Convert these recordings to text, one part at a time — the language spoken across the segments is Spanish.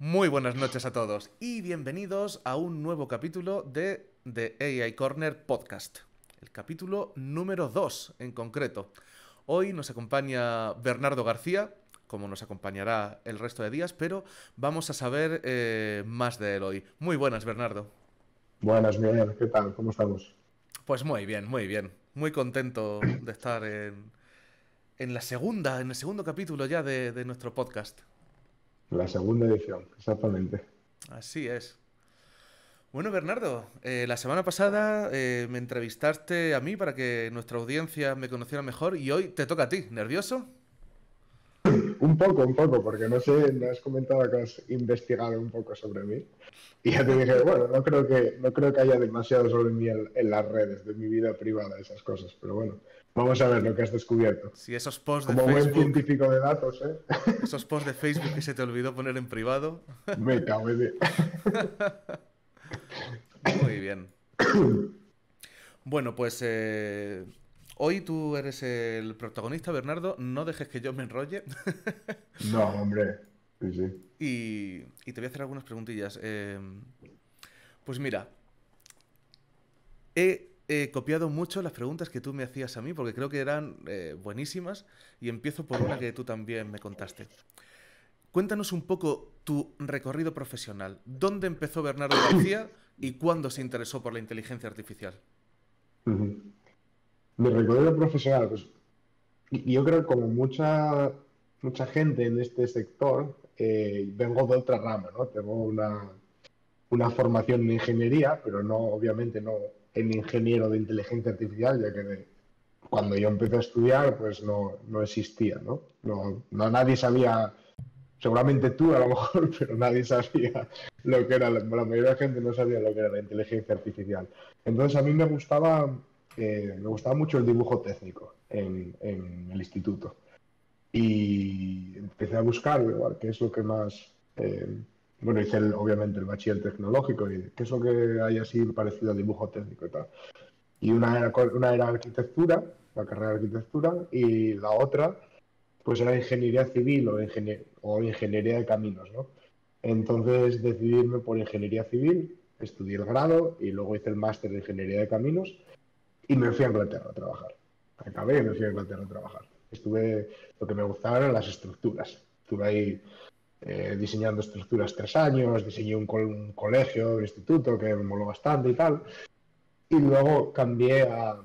Muy buenas noches a todos y bienvenidos a un nuevo capítulo de The AI Corner Podcast. El capítulo número 2 en concreto. Hoy nos acompaña Bernardo García, como nos acompañará el resto de días, pero vamos a saber más de él hoy. Muy buenas, Bernardo. Buenas, Miguel, ¿qué tal? ¿Cómo estamos? Pues muy bien, muy bien. Muy contento de estar en el segundo capítulo ya de nuestro podcast. La segunda edición, exactamente. Así es. Bueno, Bernardo, la semana pasada me entrevistaste a mí para que nuestra audiencia me conociera mejor y hoy te toca a ti. ¿Nervioso? Un poco, porque no sé, me has comentado que has investigado un poco sobre mí. Y ya te dije, bueno, no creo que haya demasiado sobre mí en las redes, de mi vida privada, esas cosas. Pero bueno, vamos a ver lo que has descubierto. Si esos posts de Como buen Facebook, científico de datos, ¿eh? esos posts de Facebook que se te olvidó poner en privado. Me cago en Dios. Muy bien. Bueno, pues hoy tú eres el protagonista, Bernardo. No dejes que yo me enrolle. No, hombre. Sí, sí. Y te voy a hacer algunas preguntillas. Pues mira, he copiado mucho las preguntas que tú me hacías a mí porque creo que eran buenísimas y empiezo por una que tú también me contaste. Cuéntanos un poco tu recorrido profesional. ¿Dónde empezó Bernardo García y cuándo se interesó por la inteligencia artificial? Ujú. Mi recorrido profesional, pues yo creo que como mucha gente en este sector, vengo de otra rama, ¿no? Tengo una formación en ingeniería, pero no, obviamente no en ingeniero de inteligencia artificial, ya que cuando yo empecé a estudiar, pues no existía, ¿no? Nadie sabía, seguramente tú a lo mejor, pero nadie sabía lo que era, la mayoría de la gente no sabía lo que era la inteligencia artificial. Entonces a mí me gustaba mucho el dibujo técnico en el instituto. Y empecé a buscar, igual, qué es lo que más... bueno, hice obviamente el bachiller tecnológico y qué es lo que hay así parecido al dibujo técnico y tal. Y una era arquitectura, la carrera de arquitectura, y la otra, pues era ingeniería civil o ingeniería de caminos, ¿no? Entonces decidí irme por ingeniería civil, estudié el grado y luego hice el máster de ingeniería de caminos y me fui a Inglaterra a trabajar. Acabé y me fui a Inglaterra a trabajar. Lo que me gustaba eran las estructuras. Estuve ahí diseñando estructuras 3 años, diseñé un colegio, un instituto que me moló bastante y tal. Y luego cambié a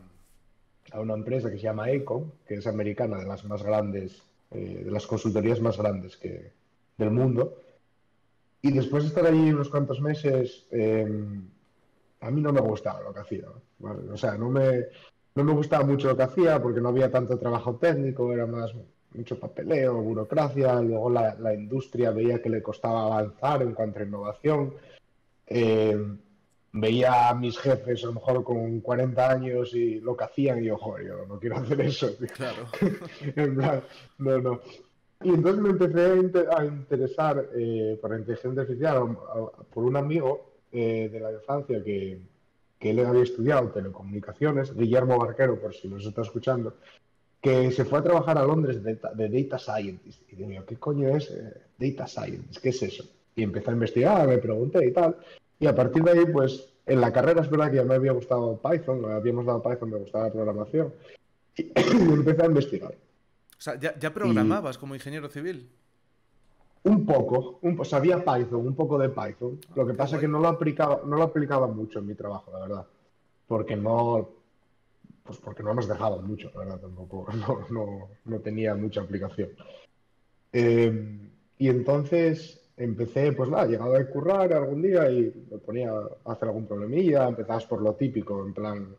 una empresa que se llama Ecom, que es americana, de las más grandes, de las consultorías más grandes del mundo. Y después de estar allí unos cuantos meses, a mí no me gustaba lo que hacía, ¿vale? O sea, no me gustaba mucho lo que hacía porque no había tanto trabajo técnico, era más mucho papeleo, burocracia, luego la industria veía que le costaba avanzar en cuanto a innovación. Eh, Veía a mis jefes a lo mejor con 40 años y lo que hacían y yo, joder, yo no quiero hacer eso, tío. Claro. En plan, no, no. Y entonces me empecé a interesar por la inteligencia artificial por un amigo de la infancia que él había estudiado telecomunicaciones, Guillermo Barquero, por si nos está escuchando, que se fue a trabajar a Londres de Data Scientist. Y digo, ¿qué coño es Data Scientist? ¿Qué es eso? Y empecé a investigar, me pregunté y tal. Y a partir de ahí, pues, en la carrera es verdad que ya me había gustado Python, me habíamos dado Python, me gustaba la programación. Y empecé a investigar. O sea, ya Y programabas como ingeniero civil. sabía Python, un poco de Python. Ah, Lo que qué pasa es que guay. no lo aplicaba mucho en mi trabajo, la verdad. Porque no nos dejaban mucho, la verdad, tampoco. No tenía mucha aplicación. Y entonces empecé, pues nada, llegaba a currar algún día y me ponía a hacer algún problemilla, empezabas por lo típico, en plan,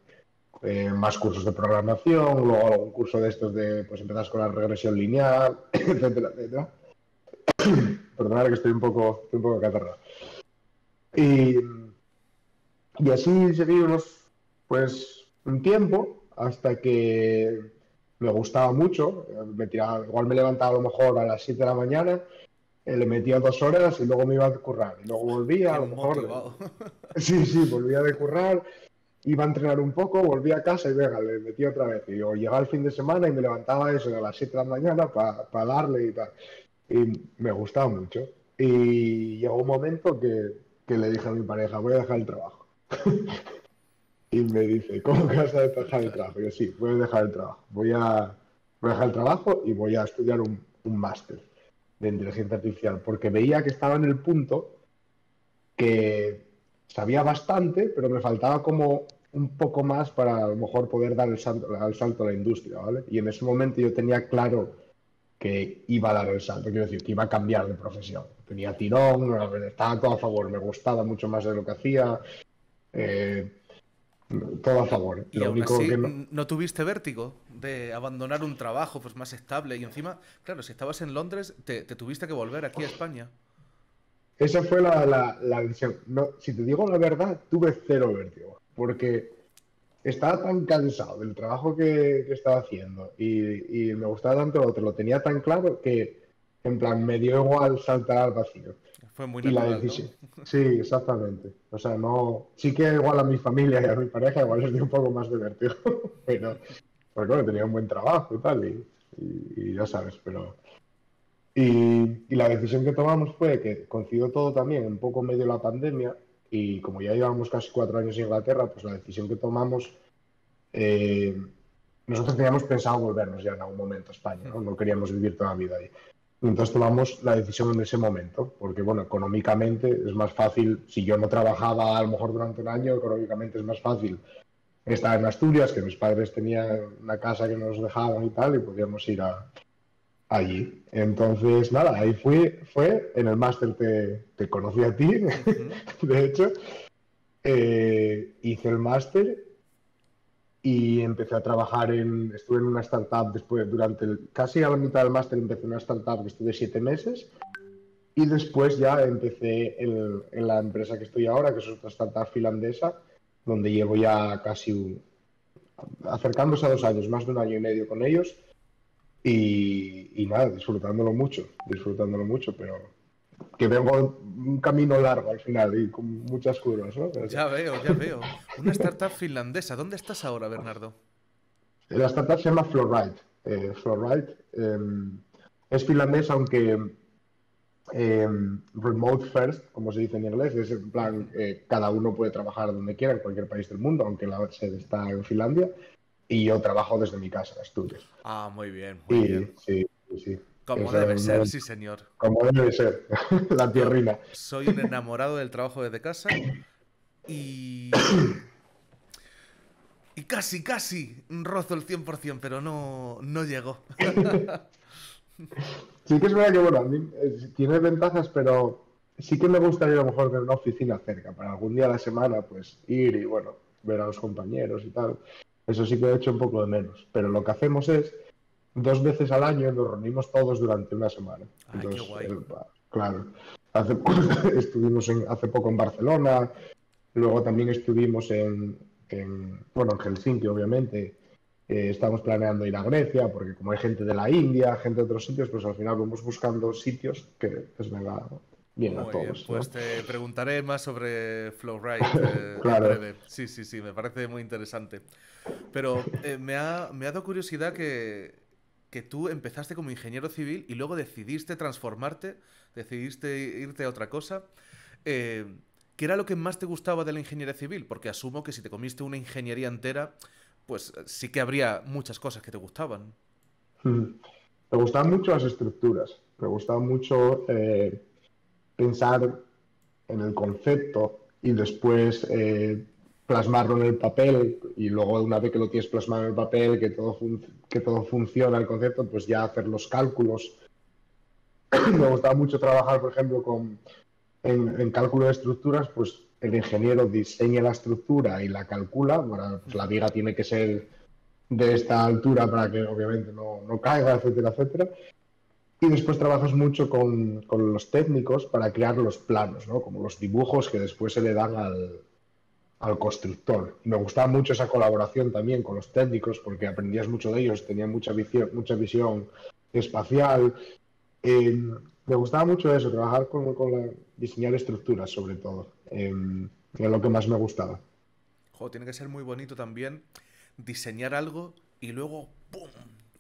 más cursos de programación, luego algún curso de estos pues empezás con la regresión lineal, etcétera, etcétera. Perdonad que estoy un poco catarrado. Y, y así seguí pues, un tiempo hasta que me gustaba mucho, igual me levantaba a lo mejor a las 7 de la mañana, le metía 2 horas y luego me iba a currar. Y luego volvía, a Qué lo mejor, motivado. sí, sí, volvía de currar, iba a entrenar un poco, volvía a casa y venga, le metía otra vez. Y yo llegaba el fin de semana y me levantaba eso a las 7 de la mañana para darle y tal. Y me gustaba mucho. Y llegó un momento que le dije a mi pareja, voy a dejar el trabajo. Y me dice, ¿cómo que vas a dejar el trabajo? Y yo, sí, voy a dejar el trabajo. Voy a dejar el trabajo y voy a estudiar un máster de inteligencia artificial, porque veía que estaba en el punto que sabía bastante, pero me faltaba como un poco más para a lo mejor poder dar el salto a la industria, ¿vale? Y en ese momento yo tenía claro que iba a dar el salto, quiero decir, que iba a cambiar de profesión. Tenía tirón, estaba todo a favor, me gustaba mucho más de lo que hacía, eh, todo a favor. Y Lo aún único que así, no... ¿no tuviste vértigo de abandonar un trabajo pues más estable? Y encima, claro, si estabas en Londres, te tuviste que volver aquí a España. Esa fue la decisión. No, si te digo la verdad, tuve cero vértigo, porque estaba tan cansado del trabajo que estaba haciendo y me gustaba tanto lo otro, lo tenía tan claro que, en plan, me dio igual saltar al vacío. Fue muy Y la natural, ¿no? decisión, sí, exactamente. O sea, no, sí que igual a mi familia y a mi pareja igual les dio un poco más de vértigo, pero, porque bueno, tenía un buen trabajo y tal, y ya sabes, pero... Y la decisión que tomamos fue que coincidió todo también un poco en medio de la pandemia y como ya llevamos casi 4 años en Inglaterra, pues la decisión que tomamos, eh, nosotros teníamos pensado volvernos ya en algún momento a España, ¿no? No queríamos vivir toda la vida ahí. Entonces tomamos la decisión en ese momento, porque bueno, económicamente es más fácil, si yo no trabajaba a lo mejor durante un año, económicamente es más fácil estar en Asturias, que mis padres tenían una casa que nos dejaban y tal, y podíamos ir allí. Entonces, nada, ahí fue en el máster te conocí a ti, Ujú. de hecho, hice el máster y empecé a trabajar estuve en una startup después, casi a la mitad del máster empecé en una startup que estuve 7 meses y después ya empecé en la empresa que estoy ahora, que es otra startup finlandesa, donde llevo ya acercándose a 2 años, más de un año y medio con ellos y nada, disfrutándolo mucho, pero que vengo un camino largo al final y con muchas curvas, ¿no? Pero Ya veo, ya veo. Una startup finlandesa. ¿Dónde estás ahora, Bernardo? la startup se llama Flowride. Flowride es finlandés, aunque remote first, como se dice en inglés, es en plan, Ujú. cada uno puede trabajar donde quiera, en cualquier país del mundo, aunque la sede está en Finlandia, y yo trabajo desde mi casa, en Asturias. Ah, muy bien, muy Y bien. sí, sí, sí. Como Esa debe es ser, sí, señor. como debe ser, la Yo tierrina. soy un enamorado del trabajo desde casa y... Y casi, casi rozo el 100%, pero no llego. Sí que es verdad que, bueno, a mí tiene ventajas, pero sí que me gustaría a lo mejor tener una oficina cerca, para algún día a la semana, pues ir y, bueno, ver a los compañeros y tal. Eso sí que he hecho un poco de menos. Pero lo que hacemos es, 2 veces al año nos reunimos todos durante una semana. Ay, qué Entonces, guay. claro, hace, estuvimos hace poco en Barcelona, luego también estuvimos bueno, en Helsinki, obviamente. Estamos planeando ir a Grecia, porque como hay gente de la India, gente de otros sitios, pues al final vamos buscando sitios que les venga bien a Muy bien, todos, pues ¿no? te preguntaré más sobre Flowride en Claro. breve. Sí, sí, sí, me parece muy interesante. Pero me ha dado curiosidad que tú empezaste como ingeniero civil y luego decidiste transformarte, decidiste irte a otra cosa. Eh, ¿Qué era lo que más te gustaba de la ingeniería civil? Porque asumo que si te comiste una ingeniería entera, pues sí que habría muchas cosas que te gustaban. Me gustaban mucho las estructuras, me gustaba mucho pensar en el concepto y después plasmarlo en el papel y luego una vez que lo tienes plasmado en el papel, que todo funciona el concepto, pues ya hacer los cálculos. Me gustaba mucho trabajar, por ejemplo, en cálculo de estructuras, pues el ingeniero diseña la estructura y la calcula, pues la Ujú. viga tiene que ser de esta altura para que obviamente no caiga, etcétera, etcétera. Y después trabajas mucho con los técnicos para crear los planos, ¿no? Como los dibujos que después se le dan al constructor. Y me gustaba mucho esa colaboración también con los técnicos porque aprendías mucho de ellos, tenían mucha visión espacial. Me gustaba mucho eso, trabajar diseñar estructuras sobre todo. Era lo que más me gustaba. Jo, tiene que ser muy bonito también diseñar algo y luego ¡pum!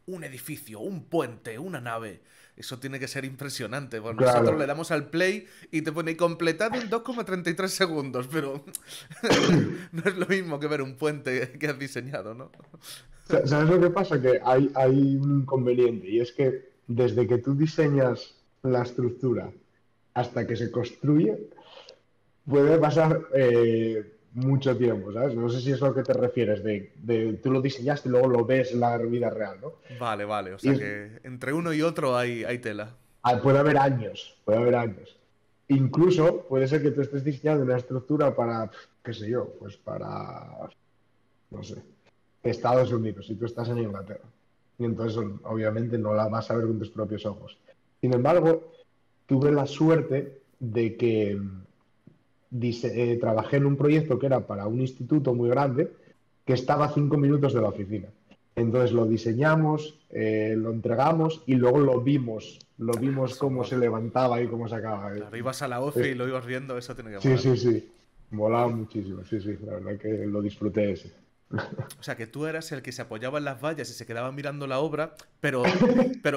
Un edificio, un puente, una nave. Eso tiene que ser impresionante. Pues nosotros le Claro. damos al play y te pone completado en 2,33 segundos, pero no es lo mismo que ver un puente que has diseñado, ¿no? ¿Sabes lo que pasa? Que hay un inconveniente y es que desde que tú diseñas la estructura hasta que se construye, puede pasar mucho tiempo, ¿sabes? No sé si es a lo que te refieres, tú lo diseñaste y luego lo ves en la vida real, ¿no? Vale, vale. O Y sea que entre uno y otro hay tela. puede haber años, puede haber años. Incluso puede ser que tú estés diseñando una estructura para, qué sé yo, pues para, no sé, Estados Unidos y tú estás en Inglaterra. Y entonces, obviamente, no la vas a ver con tus propios ojos. Sin embargo, tuve la suerte de que trabajé en un proyecto que era para un instituto muy grande que estaba a 5 minutos de la oficina. Entonces lo diseñamos, lo entregamos y luego lo vimos Eso cómo se mola. levantaba y cómo sacaba. Claro, ibas a la OFI y Es- lo ibas viendo, eso tiene que sí, molar. sí, sí. Molaba muchísimo, sí, sí. La verdad que lo disfruté ese. O sea, que tú eras el que se apoyaba en las vallas y se quedaba mirando la obra, pero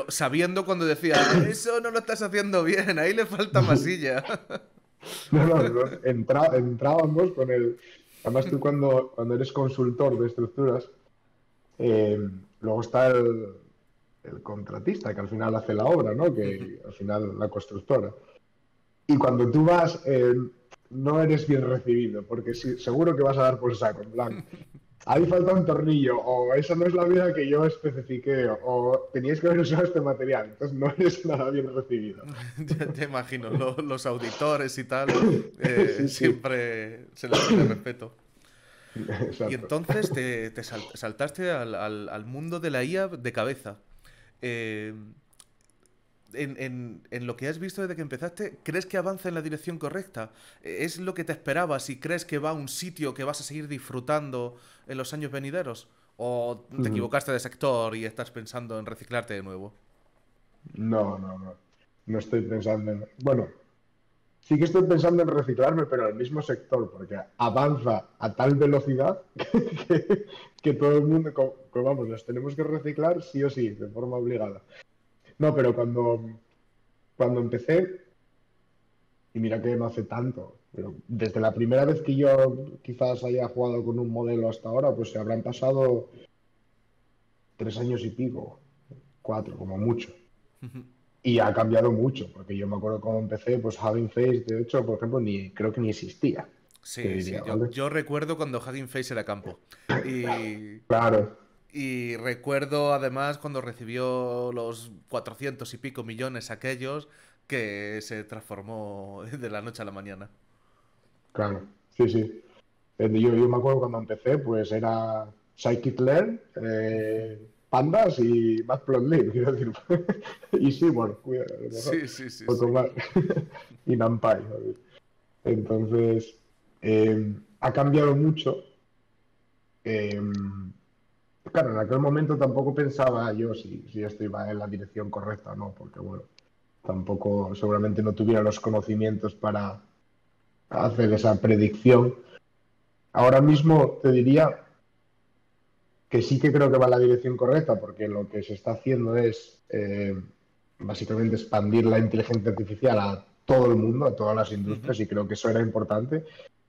sabiendo cuando decía, eso no lo estás haciendo bien, ahí le falta masilla. No, no, entrábamos con el... Además tú cuando eres consultor de estructuras, eh, luego está el contratista que al final hace la obra, ¿no? Que al final la constructora. Y cuando tú vas, no eres bien recibido, porque sí, seguro que vas a dar por saco, en plan, ahí falta un tornillo, o esa no es la vida que yo especifiqué, o teníais que haber usado este material, entonces no eres nada bien recibido. Ya te imagino, los auditores y tal, Sí, sí, siempre se les tiene respeto. Y exacto. entonces te saltaste al mundo de la IA de cabeza. Eh, en lo que has visto desde que empezaste, ¿crees que avanza en la dirección correcta? ¿Es lo que te esperabas y crees que va a un sitio que vas a seguir disfrutando en los años venideros? ¿O te equivocaste de sector y estás pensando en reciclarte de nuevo? No, no, no. No estoy pensando en... Bueno, sí que estoy pensando en reciclarme, pero al mismo sector, porque avanza a tal velocidad que todo el mundo, vamos, nos tenemos que reciclar sí o sí, de forma obligada. No, pero cuando empecé, y mira que no hace tanto, pero desde la primera vez que yo quizás haya jugado con un modelo hasta ahora, pues se habrán pasado 3 años y pico, 4 como mucho. Y ha cambiado mucho, porque yo me acuerdo cuando empecé, pues Hugging Face, de hecho, por ejemplo, creo que ni existía, te Sí, sí, diría, yo, ¿vale? yo recuerdo cuando Hugging Face era campo. Y, Claro, y recuerdo además cuando recibió los 400 y pico millones aquellos que se transformó de la noche a la mañana. claro, sí, sí. Yo me acuerdo cuando empecé, pues era Scikit-learn, Pandas y Matplotlib, quiero decir. Y sí, bueno, cuidado, a lo mejor, Sí, sí, sí, poco sí. más. Y NumPy, ¿sabes? Entonces, ha cambiado mucho. eh, claro, en aquel momento tampoco pensaba yo si esto iba en la dirección correcta o no, porque bueno, tampoco seguramente no tuviera los conocimientos para hacer esa predicción. Ahora mismo te diría que sí que creo que va en la dirección correcta, porque lo que se está haciendo es básicamente expandir la inteligencia artificial a todo el mundo, a todas las Ujú. industrias, y creo que eso era importante.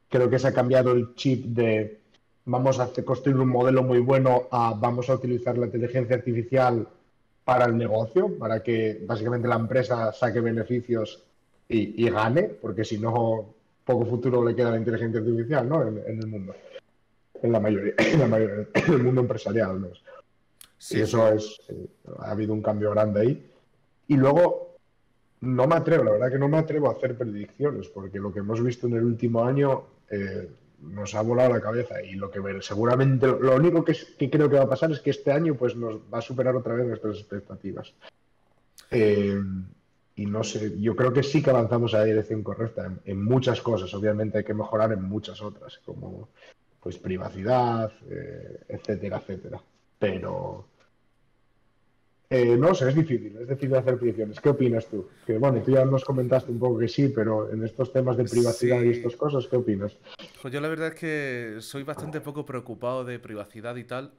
Creo que se ha cambiado el chip de vamos a construir un modelo muy bueno a vamos a utilizar la inteligencia artificial para el negocio, para que básicamente la empresa saque beneficios y gane, porque si no, poco futuro le queda a la inteligencia artificial, ¿no? En el mundo, en la mayoría, en el mundo empresarial, al menos. Y Sí, eso sí. ha habido un cambio grande ahí. Y luego, no me atrevo, la verdad que no me atrevo a hacer predicciones, porque lo que hemos visto en el último año nos ha volado la cabeza. Y lo que seguramente, lo único que creo que va a pasar es que este año pues nos va a superar otra vez nuestras expectativas. Eh, y no sé, yo creo que sí que avanzamos a la dirección correcta en muchas cosas. Obviamente hay que mejorar en muchas otras, como pues privacidad, etcétera, etcétera. Pero no sé, es difícil hacer predicciones. ¿Qué opinas tú? Que bueno, tú ya nos comentaste un poco que sí, pero en estos temas de privacidad y estas Sí. cosas, ¿qué opinas? Pues yo la verdad es que soy bastante poco preocupado de privacidad y tal,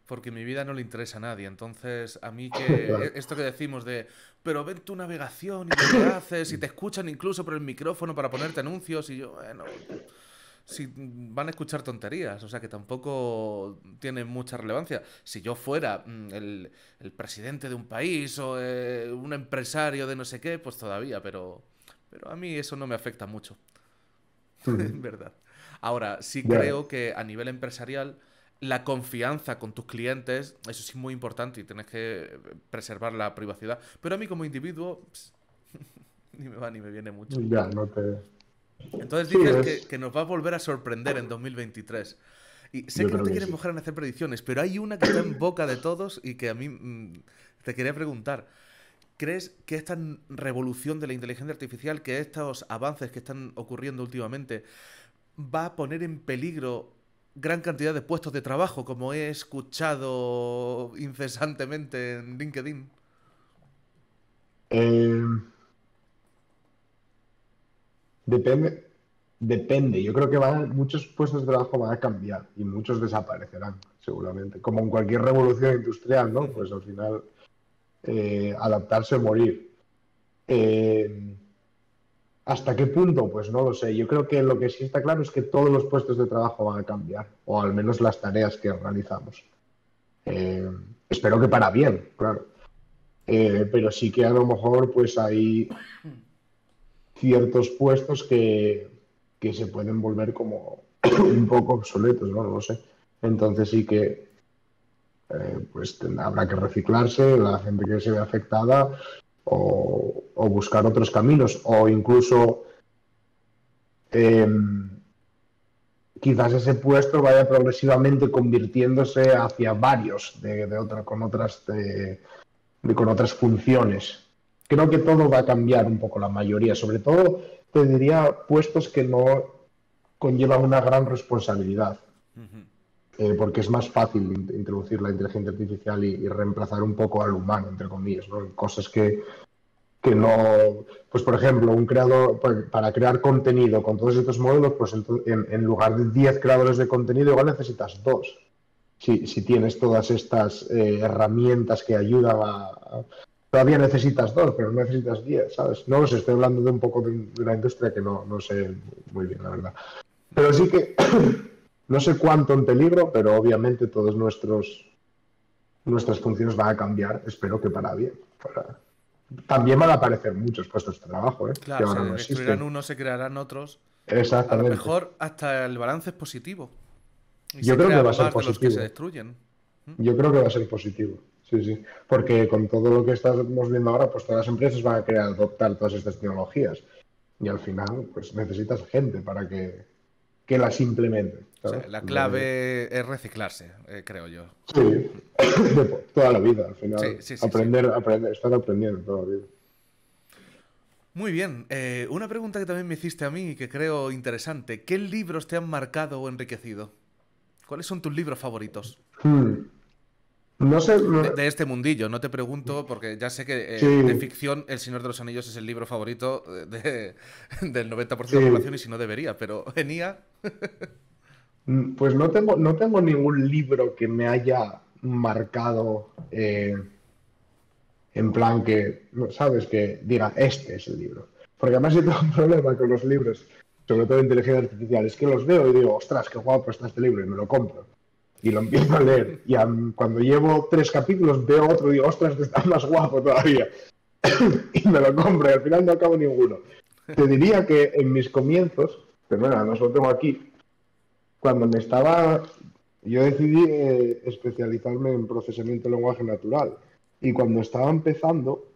porque mi vida no le interesa a nadie. Entonces, a mí Claro. esto que decimos de, pero ven tu navegación y lo que haces y te escuchan incluso por el micrófono para ponerte anuncios y yo, bueno, si van a escuchar tonterías, o sea que tampoco tiene mucha relevancia. Si yo fuera el presidente de un país o un empresario de no sé qué, pues todavía, pero a mí eso no me afecta mucho, Ujú. en verdad. Ahora, sí Ya, creo que a nivel empresarial la confianza con tus clientes, eso sí es muy importante y tienes que preservar la privacidad. Pero a mí como individuo, ni me va ni me viene mucho. ya, no te... Entonces Sí, dices es... que nos va a volver a sorprender en 2023. Y sé Yo que no creo te que quieres sí. mojar en hacer predicciones, pero hay una que está en boca de todos y que a mí te quería preguntar. ¿Crees que esta revolución de la inteligencia artificial, que estos avances que están ocurriendo últimamente, va a poner en peligro gran cantidad de puestos de trabajo, como he escuchado incesantemente en LinkedIn? Eh, depende, depende. Yo creo que muchos puestos de trabajo van a cambiar y muchos desaparecerán, seguramente. Como en cualquier revolución industrial, ¿no? Pues al final adaptarse o morir. Eh, ¿Hasta qué punto? Pues no lo sé. Yo creo que lo que sí está claro es que todos los puestos de trabajo van a cambiar, o al menos las tareas que realizamos. Eh, Espero que para bien, claro. Pero sí que a lo mejor pues hay ciertos puestos que se pueden volver como un poco obsoletos, ¿no? No lo sé. Entonces sí que pues habrá que reciclarse, la gente que se ve afectada, o buscar otros caminos, o incluso eh, quizás ese puesto vaya progresivamente convirtiéndose hacia varios con otras funciones. Creo que todo va a cambiar un poco, la mayoría. Sobre todo, te diría puestos que no conllevan una gran responsabilidad, porque es más fácil introducir la inteligencia artificial y reemplazar un poco al humano, entre comillas, ¿no? Cosas que no, pues por ejemplo, un creador, para crear contenido con todos estos modelos, pues en lugar de 10 creadores de contenido, igual necesitas dos. Si tienes todas estas herramientas que ayudan todavía necesitas dos, pero no necesitas 10, ¿sabes? No lo sé, estoy hablando de un poco de la industria que no sé muy bien, la verdad. Pero sí que no sé cuánto en peligro, pero obviamente nuestras funciones van a cambiar, espero que para bien. También van a aparecer muchos puestos de trabajo, que Claro, se ahora no destruirán existen. unos, se crearán otros. A lo Exactamente. mejor hasta el balance es positivo y Yo se creo que va crean a ser más de los que se positivo. destruyen. Yo creo que va a ser positivo. Sí, sí. Porque con todo lo que estamos viendo ahora, pues todas las empresas van a querer adoptar todas estas tecnologías. Y al final, pues necesitas gente para que las implemente, O ¿sabes? sea, la En vez de... clave es reciclarse, creo yo. Sí, de toda la vida, al Sí, final. sí, sí, sí. Aprender, estar aprendiendo toda la vida. Muy bien. Una pregunta que también me hiciste a mí y que creo interesante. ¿Qué libros te han marcado o enriquecido? ¿Cuáles son tus libros favoritos? Hmm. No sé, De este mundillo, no te pregunto porque ya sé que de sí, ficción El Señor de los Anillos es el libro favorito del 90% de la sí. población y si no debería, pero en IA... Pues no tengo ningún libro que me haya marcado en plan que, no, ¿sabes? Que diga, este es el libro. Porque además yo tengo un problema con los libros, sobre todo de inteligencia artificial, es que los veo y digo, ostras, qué guapo está este libro, y me lo compro. Y lo empiezo a leer. Y cuando llevo 3 capítulos veo otro y digo, ostras, este está más guapo todavía. Y me lo compro y al final no acabo ninguno. Te diría que en mis comienzos, pero bueno, no solo tengo aquí, cuando me estaba, yo decidí especializarme en procesamiento de lenguaje natural. Y cuando estaba empezando,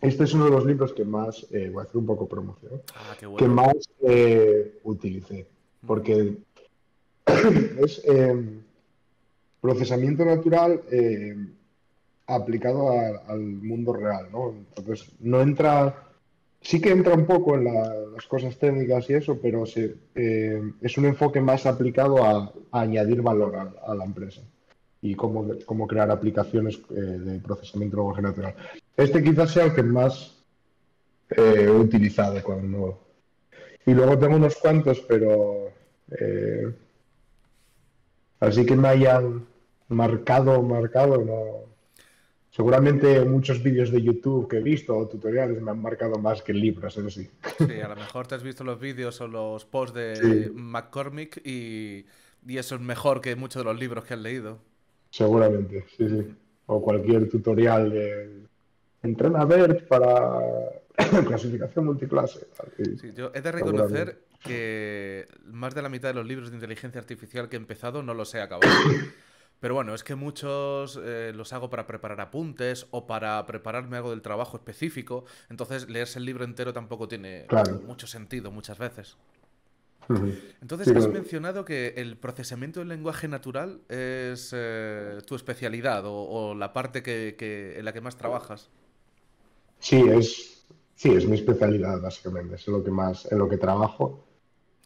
este es uno de los libros que más, voy a hacer un poco promoción, Ah, qué que bueno. más utilicé. Porque es procesamiento natural aplicado al mundo real, ¿no? Entonces, no entra, sí que entra un poco en las cosas técnicas y eso, pero es un enfoque más aplicado a añadir valor a la empresa y cómo crear aplicaciones de procesamiento de lenguaje natural. Este quizás sea el que más he utilizado cuando... Y luego tengo unos cuantos, pero eh, así que me hayan... marcado, no. Seguramente muchos vídeos de YouTube que he visto o tutoriales me han marcado más que libros, eso sí. Sí, a lo mejor te has visto los vídeos o los posts de Sí, McCormick y eso es mejor que muchos de los libros que has leído. seguramente, sí, sí. Ujú. O cualquier tutorial de entrena BERT para clasificación multiclase. Tal, sí, Sí, yo he de seguramente. reconocer que más de la mitad de los libros de inteligencia artificial que he empezado no los he acabado. Pero bueno, es que muchos los hago para preparar apuntes o para prepararme algo del trabajo específico. Entonces, leerse el libro entero tampoco tiene Claro. mucho sentido muchas veces. Ujú. Entonces, Sí, has mencionado que el procesamiento del lenguaje natural es tu especialidad o la parte en la que más trabajas. sí, sí, es mi especialidad, básicamente. Es en lo que más, en lo que trabajo.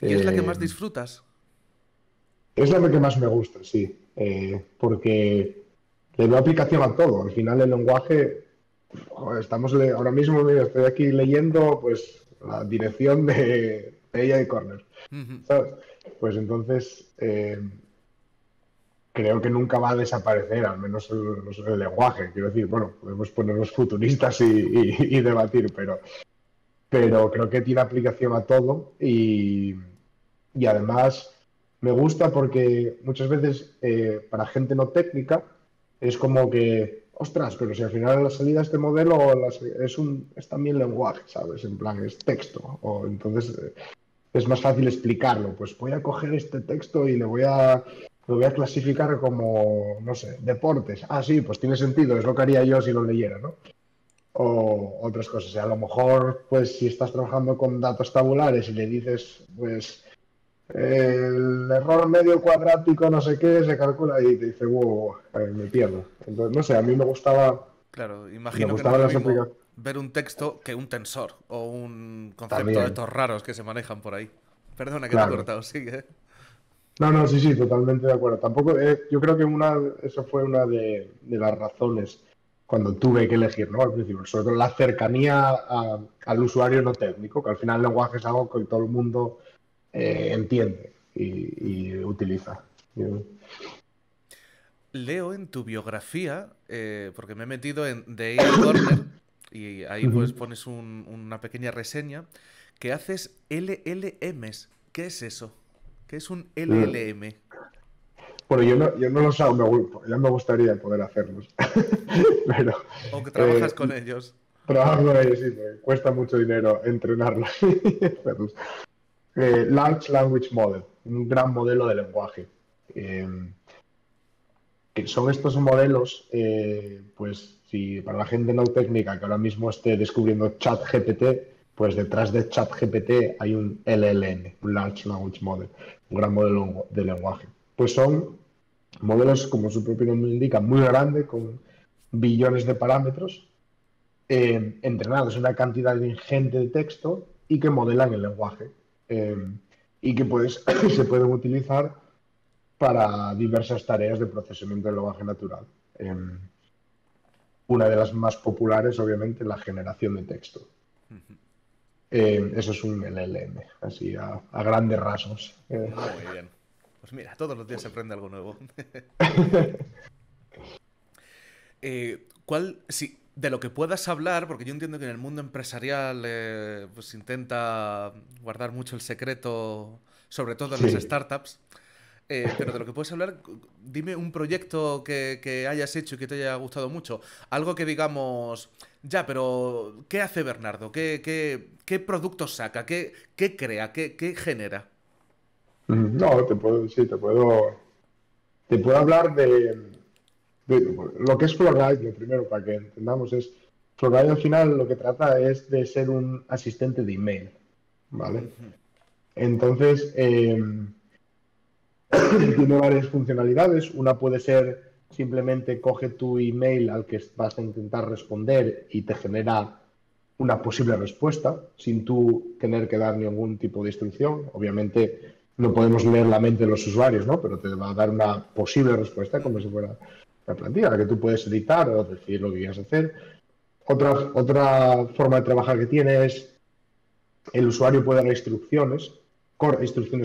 ¿Y es la que Eh, más disfrutas? es la que más me gusta, sí. Porque le doy aplicación a todo. Al final el lenguaje, joder, ahora mismo mira, estoy aquí leyendo pues la dirección de AI Corner, Ujú. ¿sabes? Pues entonces creo que nunca va a desaparecer, al menos el lenguaje. Quiero decir, bueno, podemos ponernos futuristas y debatir, pero creo que tiene aplicación a todo y además me gusta porque muchas veces para gente no técnica es como que, ostras, pero si al final la salida de este modelo es también lenguaje, ¿sabes? En plan, es texto. O entonces es más fácil explicarlo. Pues voy a coger este texto y lo voy a clasificar como, no sé, deportes. Ah, sí, pues tiene sentido, es lo que haría yo si lo leyera, ¿no? O otras cosas. Y a lo mejor, pues si estás trabajando con datos tabulares y le dices, pues el error medio cuadrático, no sé qué, se calcula y te dice, wow, me pierdo. Entonces, no sé, a mí Claro, me imagino que no es gustaban lo las mismo aplicaciones ver un texto que un tensor o un concepto de también, estos raros que se manejan por ahí. Perdona que te he claro. cortado, sigue. No, no, sí, sí, totalmente de acuerdo. Tampoco, yo creo que eso fue una de las razones cuando tuve que elegir, ¿no? Al principio, sobre todo la cercanía al usuario no técnico, que al final el lenguaje es algo que todo el mundo entiende y utiliza. Leo en tu biografía, porque me he metido en The AI Corner, y ahí pues Ujú. pones una pequeña reseña, que haces LLMs. ¿Qué es eso? ¿Qué es un LLM? Bueno, yo no lo sé, ya me gustaría poder hacerlos, pero ¿O que trabajas eh, con ellos? trabajo en ello, sí, porque cuesta mucho dinero entrenarlos y hacerlos. Large Language Model, un gran modelo de lenguaje. Eh, que son estos modelos, pues si para la gente no técnica que ahora mismo esté descubriendo ChatGPT, pues detrás de ChatGPT hay un LLM, un Large Language Model, un gran modelo de lenguaje. Pues son modelos, como su propio nombre indica, muy grandes, con billones de parámetros, entrenados en una cantidad ingente de texto y que modelan el lenguaje. Eh, y que pues, se pueden utilizar para diversas tareas de procesamiento del lenguaje natural. Una de las más populares, obviamente, la generación de texto. Eso es un LLM, así a grandes rasgos. Muy bien. Pues mira, todos los días se aprende algo nuevo. Si, de lo que puedas hablar, porque yo entiendo que en el mundo empresarial pues intenta guardar mucho el secreto, sobre todo en las Sí. startups, pero de lo que puedes hablar, dime un proyecto que hayas hecho y que te haya gustado mucho. Algo que digamos, ya, pero ¿qué hace Bernardo? ¿Qué productos saca? ¿Qué crea? ¿Qué genera? No, sí, te puedo hablar de lo que es Flowride, lo primero para que entendamos es, Flowride al final lo que trata es de ser un asistente de email, ¿vale? Ujú. Entonces, tiene varias funcionalidades. Una puede ser simplemente coge tu email al que vas a intentar responder y te genera una posible respuesta sin tú tener que dar ningún tipo de instrucción. Obviamente no podemos leer la mente de los usuarios, ¿no? Pero te va a dar una posible respuesta como si fuera una plantilla, la que tú puedes editar o decir lo que quieras hacer. Otra forma de trabajar que tiene es el usuario puede dar instrucciones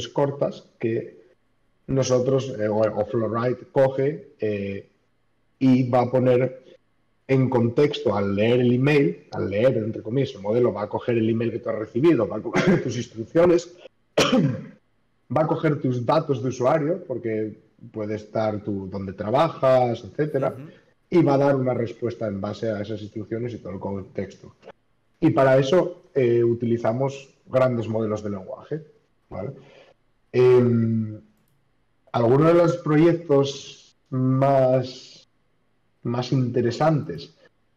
cortas que nosotros, o Flowrite coge y va a poner en contexto al leer el email, al leer, entre comillas, el modelo va a coger el email que tú has recibido, va a coger tus instrucciones, va a coger tus datos de usuario, porque puede estar tú donde trabajas, etcétera, y va a dar una respuesta en base a esas instrucciones y todo el contexto. Y para eso utilizamos grandes modelos de lenguaje, ¿vale? Algunos de los proyectos más interesantes,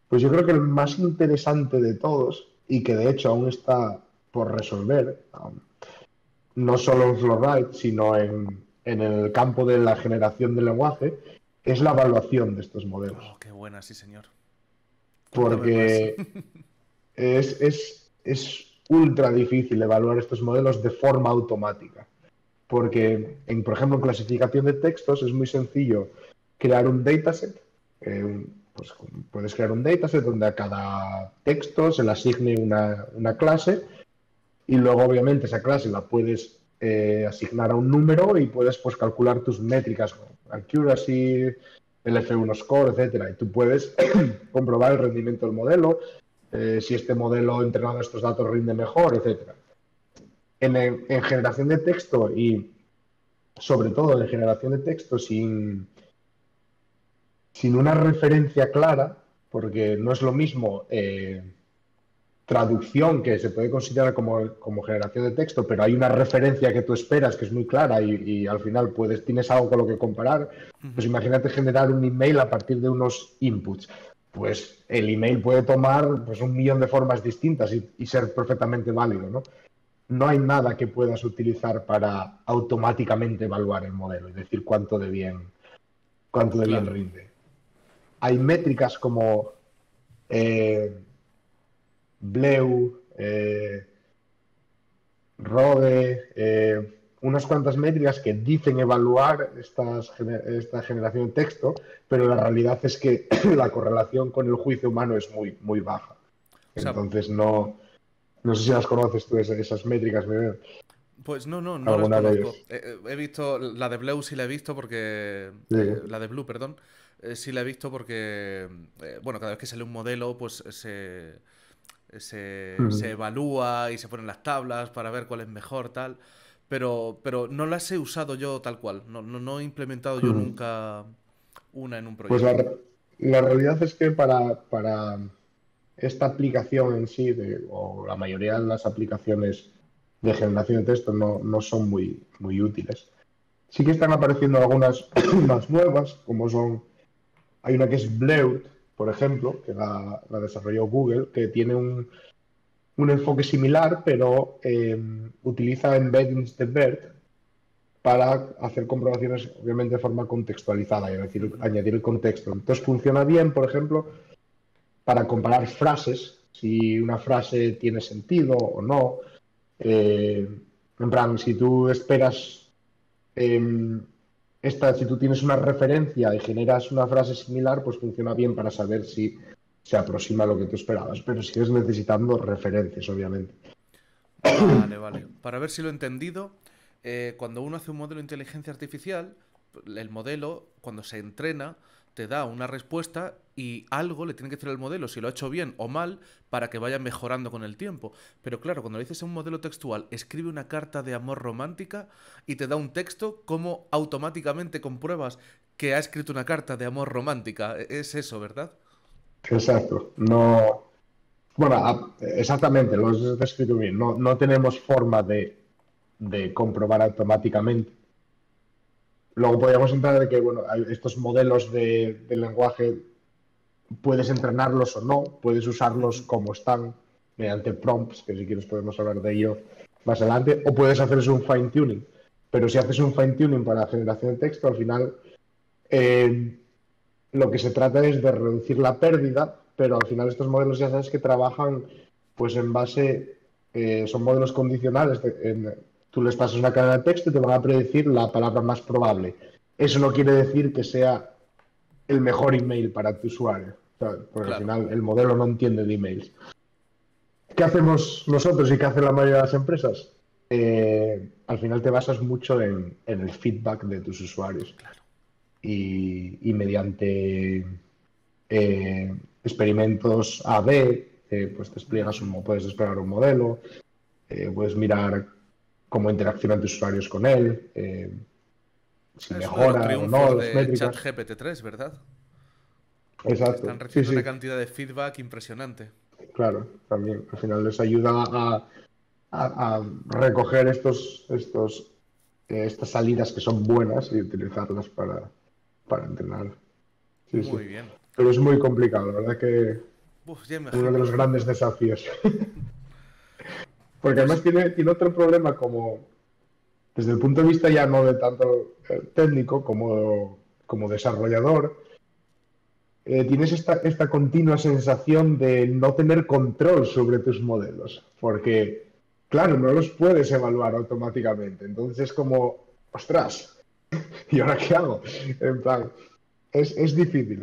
pues yo creo que el más interesante de todos, y que de hecho aún está por resolver, no solo en Flowrite, sino en el campo de la generación del lenguaje, es la evaluación de estos modelos. Oh, qué buena, sí, señor. Porque es ultra difícil evaluar estos modelos de forma automática. Porque, por ejemplo, en clasificación de textos es muy sencillo crear un dataset. Pues puedes crear un dataset donde a cada texto se le asigne una clase y luego, obviamente, esa clase la puedes asignar a un número y puedes pues, calcular tus métricas, accuracy, el F1 score, etcétera. Y tú puedes comprobar el rendimiento del modelo, si este modelo entrenado a estos datos rinde mejor, etcétera. En generación de texto y sobre todo en generación de texto sin una referencia clara, porque no es lo mismo traducción, que se puede considerar como generación de texto, pero hay una referencia que tú esperas que es muy clara y al final tienes algo con lo que comparar. Pues imagínate generar un email a partir de unos inputs. Pues el email puede tomar pues, 1.000.000 de formas distintas y ser perfectamente válido, ¿no? No hay nada que puedas utilizar para automáticamente evaluar el modelo y decir cuánto de bien rinde. Hay métricas como Bleu, Rode, unas cuantas métricas que dicen evaluar esta generación de texto, pero la realidad es que la correlación con el juicio humano es muy, muy baja. Entonces no sé si las conoces tú, esas métricas, Miguel. Pues no las conozco. He visto la de Blue, sí la he visto porque... la de Blue, perdón. Sí la he visto porque... bueno, cada vez que sale un modelo, pues se evalúa y se ponen las tablas para ver cuál es mejor, tal. Pero no las he usado yo tal cual. No he implementado yo nunca una en un proyecto. Pues la realidad es que para esta aplicación en sí, o la mayoría de las aplicaciones de generación de texto no son muy, muy útiles. Sí que están apareciendo algunas más nuevas, como hay una que es Bleut, por ejemplo, que la desarrolló Google, que tiene un enfoque similar, pero utiliza embeddings de BERT para hacer comprobaciones, obviamente, de forma contextualizada, es decir, añadir el contexto. Entonces funciona bien, por ejemplo, para comparar frases, si una frase tiene sentido o no. En plan, si tú esperas, si tú tienes una referencia y generas una frase similar, pues funciona bien para saber si se aproxima a lo que tú esperabas, pero sigues necesitando referencias, obviamente. Vale. Para ver si lo he entendido, cuando uno hace un modelo de inteligencia artificial, el modelo, cuando se entrena, te da una respuesta y algo le tiene que decir al modelo si lo ha hecho bien o mal para que vaya mejorando con el tiempo. Pero claro, cuando le dices a un modelo textual, escribe una carta de amor romántica y te da un texto, ¿cómo automáticamente compruebas que ha escrito una carta de amor romántica? Es eso, ¿verdad? Exacto. No. Bueno, exactamente, lo has descrito bien. No tenemos forma de comprobar automáticamente. Luego podríamos entrar de que, bueno, estos modelos de lenguaje puedes entrenarlos o no, puedes usarlos como están, mediante prompts, que si quieres podemos hablar de ello más adelante, o puedes hacerles un fine tuning. Pero si haces un fine tuning para generación de texto, al final lo que se trata es de reducir la pérdida, pero al final estos modelos ya sabes que trabajan pues en base, son modelos condicionales. Tú les pasas una cadena de texto y te van a predecir la palabra más probable. Eso no quiere decir que sea el mejor email para tu usuario, ¿sabes? Porque al final el modelo no entiende de emails. ¿Qué hacemos nosotros y qué hacen la mayoría de las empresas? al final te basas mucho en el feedback de tus usuarios Claro. y mediante experimentos A/B, pues puedes desplegar un modelo, puedes mirar cómo interaccionan tus usuarios con él, si Es uno de los mejora o no triunfos las de métricas. ChatGPT-3, ¿verdad? Que Exacto, están sí, recibiendo sí, una cantidad de feedback impresionante. claro, también al final les ayuda a recoger estas salidas que son buenas y utilizarlas para entrenar. Sí, sí. Muy bien. Pero es muy complicado, la verdad que Uf, ya uno de imagino. los grandes desafíos. Porque Pues además tiene otro problema como, desde el punto de vista ya no de tanto técnico como desarrollador, tienes esta continua sensación de no tener control sobre tus modelos, porque, claro, no los puedes evaluar automáticamente. Entonces es como, ostras, ¿y ahora qué hago? En plan, es difícil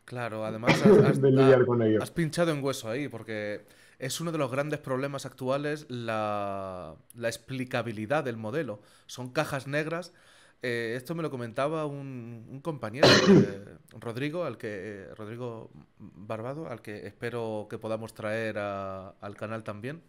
claro, además de lidiar con ello. has pinchado en hueso ahí, porque es uno de los grandes problemas actuales la explicabilidad del modelo. Son cajas negras. Esto me lo comentaba un compañero, Rodrigo, Rodrigo Barbado, al que espero que podamos traer al canal también.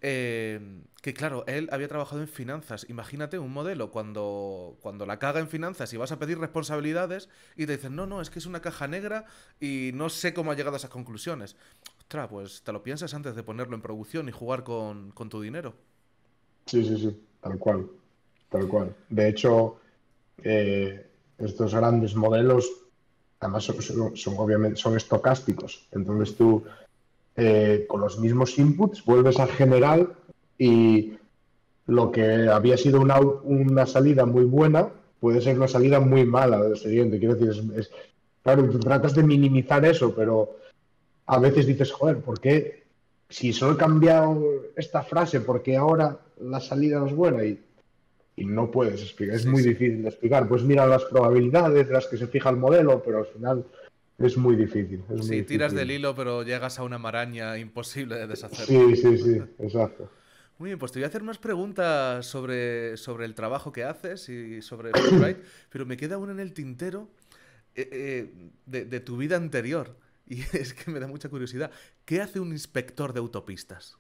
Que claro, él había trabajado en finanzas. Imagínate un modelo cuando la caga en finanzas y vas a pedir responsabilidades y te dicen, no, no, es que es una caja negra y no sé cómo ha llegado a esas conclusiones. Ostras, pues te lo piensas antes de ponerlo en producción y jugar con tu dinero. Sí, sí, sí, tal cual, tal cual. De hecho, estos grandes modelos, además obviamente son estocásticos. Entonces tú, con los mismos inputs, vuelves a generar y lo que había sido una salida muy buena puede ser una salida muy mala del siguiente. Quiero decir, claro, tú tratas de minimizar eso, pero a veces dices, joder, ¿por qué? Si solo he cambiado esta frase, ¿por qué ahora la salida no es buena? Y no puedes explicar, es Sí, muy sí. difícil de explicar. Pues mira las probabilidades de las que se fija el modelo, pero al final es muy Sí, tiras del difícil. hilo, pero llegas a una maraña imposible de deshacer. Sí, sí, sí, exacto. Muy bien, pues te voy a hacer más preguntas sobre el trabajo que haces y sobre Fulbright, pero me queda una en el tintero de tu vida anterior. Y es que me da mucha curiosidad. ¿Qué hace un inspector de autopistas?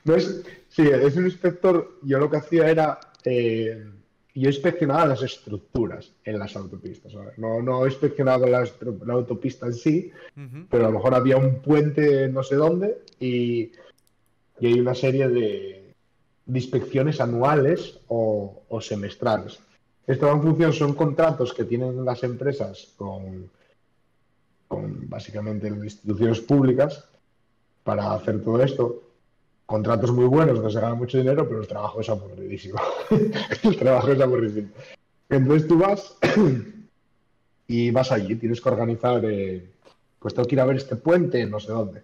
No es, sí, es un inspector, yo lo que hacía era, yo inspeccionaba las estructuras en las autopistas. ¿Vale? No, no he inspeccionado la autopista en sí, Ujú. pero a lo mejor había un puente no sé dónde y hay una serie de inspecciones anuales o semestrales. Esto en función son contratos que tienen las empresas con básicamente instituciones públicas para hacer todo esto. Contratos muy buenos donde se gana mucho dinero, pero el trabajo es aburridísimo. El trabajo es aburridísimo. Entonces tú vas y vas allí, tienes que organizar, pues tengo que ir a ver este puente, no sé dónde.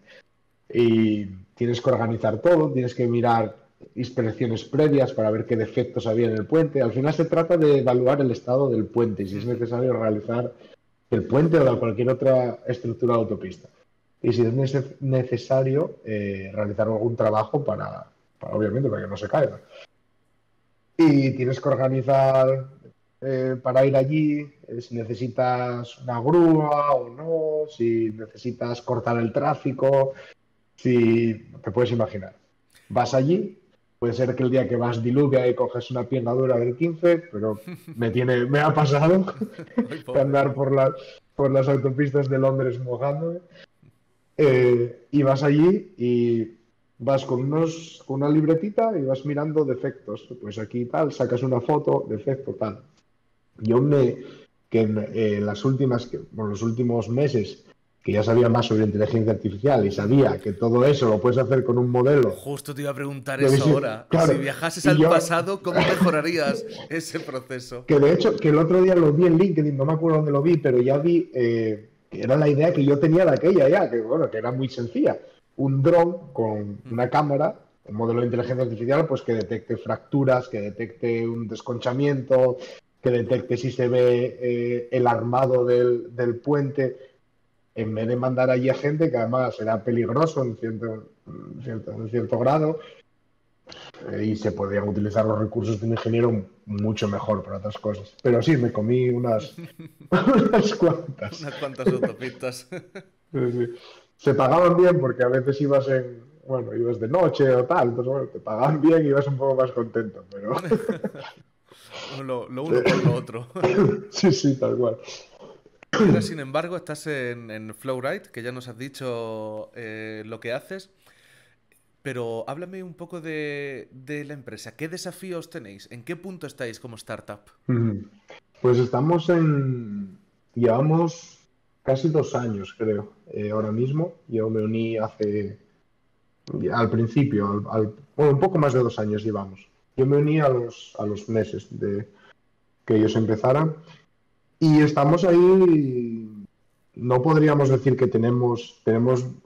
Y tienes que organizar todo, tienes que mirar inspecciones previas para ver qué defectos había en el puente. Al final se trata de evaluar el estado del puente y si es necesario realizar el puente o cualquier otra estructura de autopista. Y si es necesario realizar algún trabajo obviamente, para que no se caiga. Y tienes que organizar para ir allí, si necesitas una grúa o no, si necesitas cortar el tráfico, si te puedes imaginar. Vas allí, puede ser que el día que vas diluvia y coges una pierna dura del 15, pero me ha pasado Ay, de pobre. andar por las autopistas de Londres mojándome. Y vas allí y vas con una libretita y vas mirando defectos. Pues aquí tal, sacas una foto, defecto tal. Yo que en bueno, los últimos meses, que ya sabía más sobre inteligencia artificial y sabía que todo eso lo puedes hacer con un modelo Justo te iba a preguntar de eso ahora. Si claro, viajases y al yo, pasado, ¿cómo mejorarías ese proceso? que de hecho, que el otro día lo vi en LinkedIn, no me acuerdo dónde lo vi, pero ya vi que era la idea que yo tenía de aquella ya, que bueno, que era muy sencilla. Un dron con una cámara, un modelo de inteligencia artificial, pues que detecte fracturas, que detecte un desconchamiento, que detecte si se ve el armado del puente. en vez de mandar allí a gente que además era peligroso en cierto grado, y se podían utilizar los recursos de un ingeniero mucho mejor para otras cosas. Pero sí, me comí unas cuantas. Unas cuantas autopistas. Sí, sí. Se pagaban bien porque a veces ibas de noche o tal, pues bueno, te pagaban bien y ibas un poco más contento, pero Lo uno por lo otro. sí, sí, tal cual. Y ahora, sin embargo, estás en Flowrite, que ya nos has dicho lo que haces, pero háblame un poco de la empresa. ¿Qué desafíos tenéis? ¿En qué punto estáis como startup? Ujú. Pues llevamos casi 2 años, creo, ahora mismo. Yo me uní al principio, bueno, un poco más de 2 años llevamos. Yo me uní a los meses de que ellos empezaran y estamos ahí. No podríamos decir que tenemos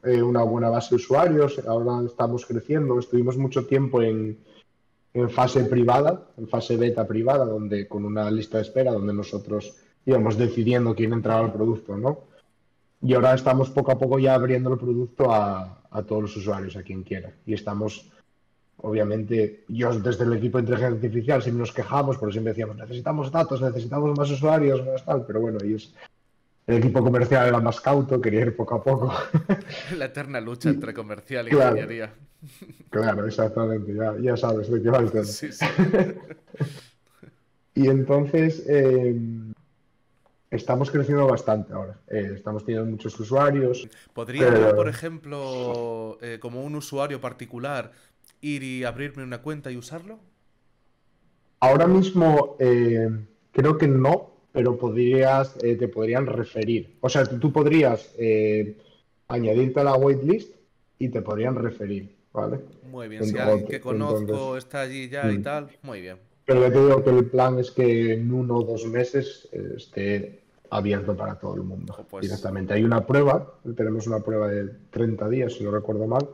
una buena base de usuarios, ahora estamos creciendo, estuvimos mucho tiempo en fase privada, en fase beta privada, donde con una lista de espera, donde nosotros íbamos decidiendo quién entraba al Ujú. producto, ¿no? Y ahora estamos poco a poco ya abriendo el producto a todos los usuarios, a quien quiera. Y estamos, obviamente, yo desde el equipo de inteligencia artificial siempre nos quejamos, porque siempre decíamos, necesitamos datos, necesitamos más usuarios, más tal, pero bueno, el equipo comercial era más cauto, quería ir poco a poco. La eterna lucha Y entre comercial e claro, ingeniería. claro, exactamente, ya sabes de qué va el tema. Sí, sí. Y entonces estamos creciendo bastante ahora. Estamos teniendo muchos usuarios, ¿Podría yo, por pero ejemplo, como un usuario particular, ir y abrirme una cuenta y usarlo? ahora mismo creo que no, pero te podrían referir. O sea, tú podrías añadirte a la waitlist y te podrían referir, ¿vale? Muy bien, si alguien que Entonces, conozco está allí ya y mm. tal, muy bien. Pero ya te digo que el plan es que en 1 o 2 meses esté abierto para todo el mundo Jo, pues directamente. Hay una prueba, tenemos una prueba de 30 días, si no recuerdo mal,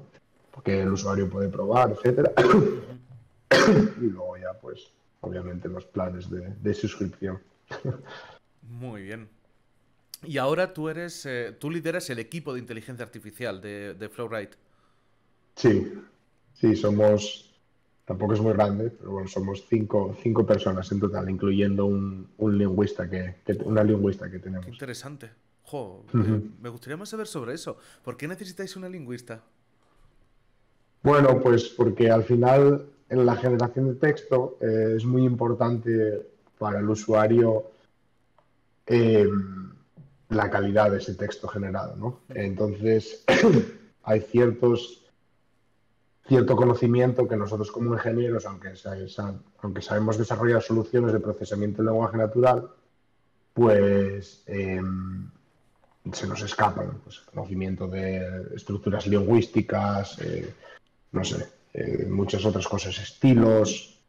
porque el usuario puede probar, etcétera. ujú, Y luego ya, pues, obviamente los planes de suscripción. muy bien. Y ahora tú lideras el equipo de inteligencia artificial de Flowrite. Sí, sí, tampoco es muy grande, pero bueno, somos cinco personas en total, incluyendo un lingüista una Jo, lingüista que qué tenemos. interesante. Jo, Ujú. me gustaría más saber sobre eso. ¿Por qué necesitáis una lingüista? Bueno, pues porque al final en la generación de texto es muy importante para el usuario eh, la calidad de ese texto generado, ¿no? Ujú. Entonces, hay cierto conocimiento que nosotros como ingenieros, aunque sabemos desarrollar soluciones de procesamiento del lenguaje natural, pues se nos escapan. Pues, conocimiento de estructuras lingüísticas, no sé, muchas otras cosas, estilos,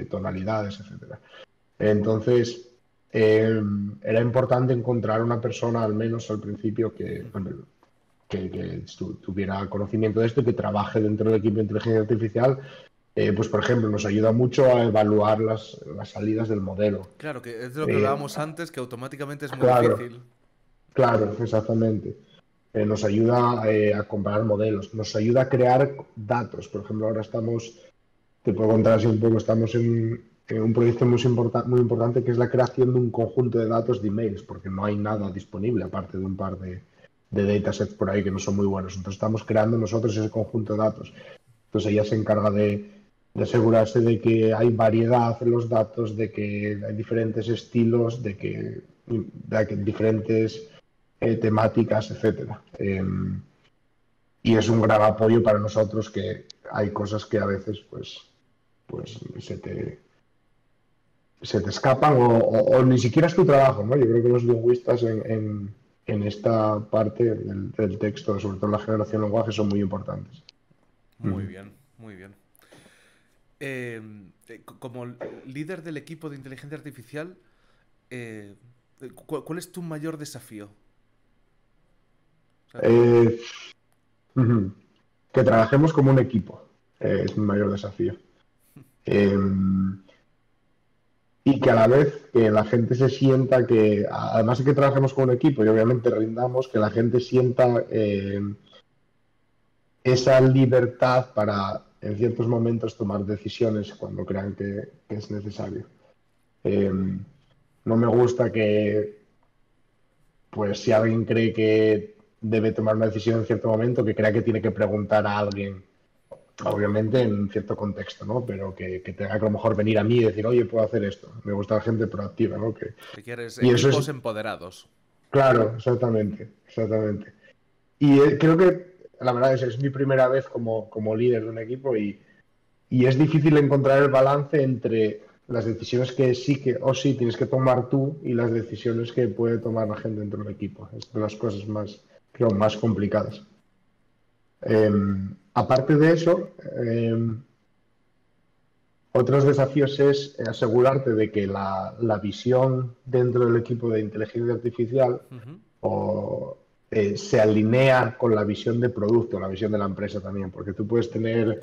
tonalidades, etcétera. Entonces, era importante encontrar una persona, al menos al principio, que tuviera conocimiento de esto y que trabaje dentro del equipo de inteligencia artificial. Pues, por ejemplo, nos ayuda mucho a evaluar las salidas del modelo. Claro, que es de lo que Eh, hablábamos antes, que automáticamente es muy claro, difícil. claro, exactamente. Nos ayuda a comparar modelos, nos ayuda a crear datos. Por ejemplo, ahora te puedo contar así un poco, estamos en un proyecto muy importante que es la creación de un conjunto de datos de emails, porque no hay nada disponible aparte de un par de datasets por ahí que no son muy buenos. Entonces estamos creando nosotros ese conjunto de datos. Entonces ella se encarga de asegurarse de que hay variedad en los datos, de que hay diferentes estilos, de que diferentes temáticas, etcétera. Y es un gran apoyo para nosotros que hay cosas que a veces pues se te escapan o ni siquiera es tu trabajo, ¿no? Yo creo que los lingüistas en esta parte del texto, sobre todo en la generación de lenguaje, son muy importantes. Muy Ujú. bien, muy bien. Como líder del equipo de inteligencia artificial, eh, ¿cuál es tu mayor desafío? O sea, Eh, ujú. Que trabajemos como un equipo es mi mayor desafío. Eh, y que a la vez que la gente se sienta que, además de que trabajemos con un equipo y obviamente rindamos, que la gente sienta esa libertad para en ciertos momentos tomar decisiones cuando crean que es necesario. No me gusta que, pues si alguien cree que debe tomar una decisión en cierto momento, que crea que tiene que preguntar a alguien, obviamente en cierto contexto, ¿no? Pero que tenga que a lo mejor venir a mí y decir, oye, puedo hacer esto. Me gusta la gente proactiva, ¿no? Que quieres Y eso equipos es, empoderados. claro, exactamente, exactamente. Y creo que la verdad es mi primera vez como líder de un equipo y es difícil encontrar el balance entre las decisiones que sí que o sí tienes que tomar tú y las decisiones que puede tomar la gente dentro del equipo. Es de las cosas más, creo, más complicadas. Aparte de eso, otros desafíos es asegurarte de que la visión dentro del equipo de inteligencia artificial o, se alinea con la visión de producto, la visión de la empresa también, porque tú puedes tener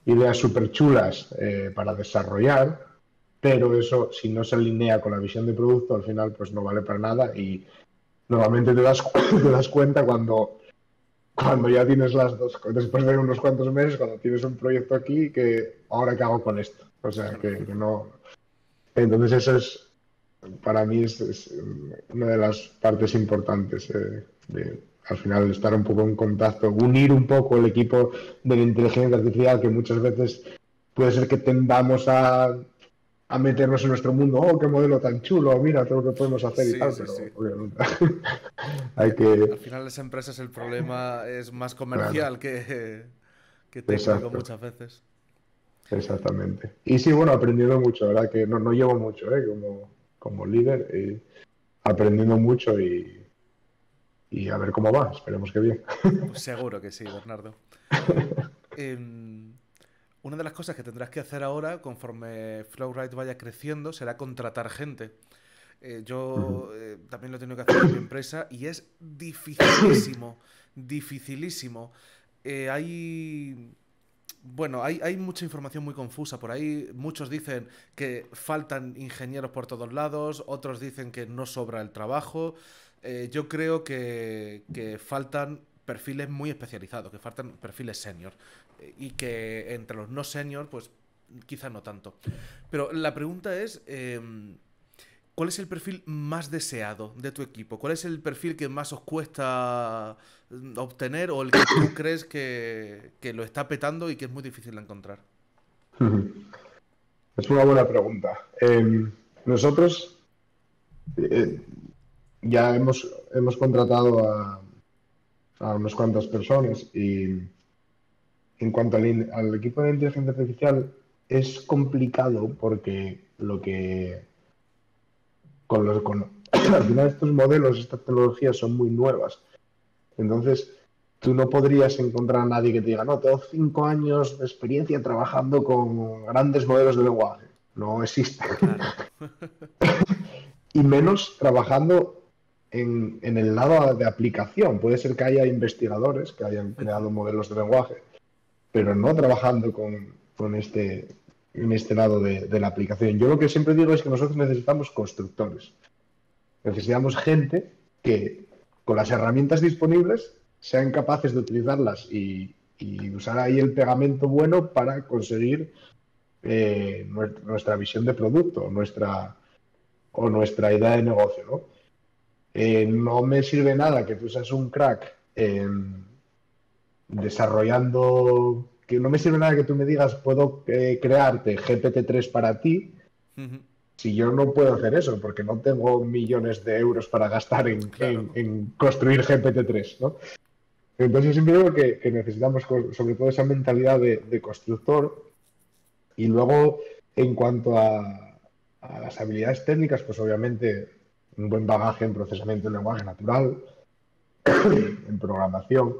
ideas súper chulas para desarrollar, pero eso, si no se alinea con la visión de producto, al final pues no vale para nada y normalmente te das cuenta cuando ya tienes las dos, después de unos cuantos meses, cuando tienes un proyecto aquí, que ahora qué hago con esto. O sea, Claro. que no. Entonces eso es, para mí es una de las partes importantes de, al final, estar un poco en contacto, unir un poco el equipo de la inteligencia artificial, que muchas veces puede ser que tendamos a meternos en nuestro mundo, oh, qué modelo tan chulo, mira todo lo que podemos hacer y Sí, tal, sí, pero sí. obviamente hay que, Al final las empresas el problema es más claro, comercial que técnico exacto. muchas veces. Exactamente. Y sí, bueno, aprendiendo mucho, ¿verdad? Que no llevo mucho, como líder, aprendiendo mucho y a ver cómo va, esperemos que bien. Pues seguro que sí, Bernardo. Em, una de las cosas que tendrás que hacer ahora, conforme Flowrite vaya creciendo, será contratar gente. Ujú. Yo también lo he tenido que hacer en mi empresa y es dificilísimo, dificilísimo. Hay, bueno, hay mucha información muy confusa por ahí. Muchos dicen que faltan ingenieros por todos lados, otros dicen que no sobra el trabajo. Yo creo que faltan perfiles muy especializados, que faltan perfiles senior. Y que entre los no senior, pues quizás no tanto. Pero la pregunta es, ¿cuál es el perfil más deseado de tu equipo? ¿Cuál es el perfil que más os cuesta obtener o el que tú crees que lo está petando y que es muy difícil de encontrar? Es una buena pregunta. Nosotros eh, ya hemos contratado a unas cuantas personas y en cuanto al equipo de inteligencia artificial es complicado porque al final estos modelos, estas tecnologías son muy nuevas. Entonces, tú no podrías encontrar a nadie que te diga, no, tengo 5 años de experiencia trabajando con grandes modelos de lenguaje. No existe. Claro. Y menos trabajando en el lado de aplicación. Puede ser que haya investigadores que hayan creado modelos de lenguaje, pero no trabajando en este lado de la aplicación. Yo lo que siempre digo es que nosotros necesitamos constructores. Necesitamos gente que con las herramientas disponibles sean capaces de utilizarlas y usar ahí el pegamento bueno para conseguir nuestra visión de producto, nuestra idea de negocio, ¿no? No me sirve nada que tú seas un crack desarrollando, que no me sirve nada que tú me digas puedo crearte GPT-3 para ti si yo no puedo hacer eso, porque no tengo millones de euros para gastar Claro. en construir GPT-3, ¿no? Entonces yo siempre digo que necesitamos sobre todo esa mentalidad de constructor y luego en cuanto a las habilidades técnicas, pues obviamente un buen bagaje en procesamiento de lenguaje natural, en programación.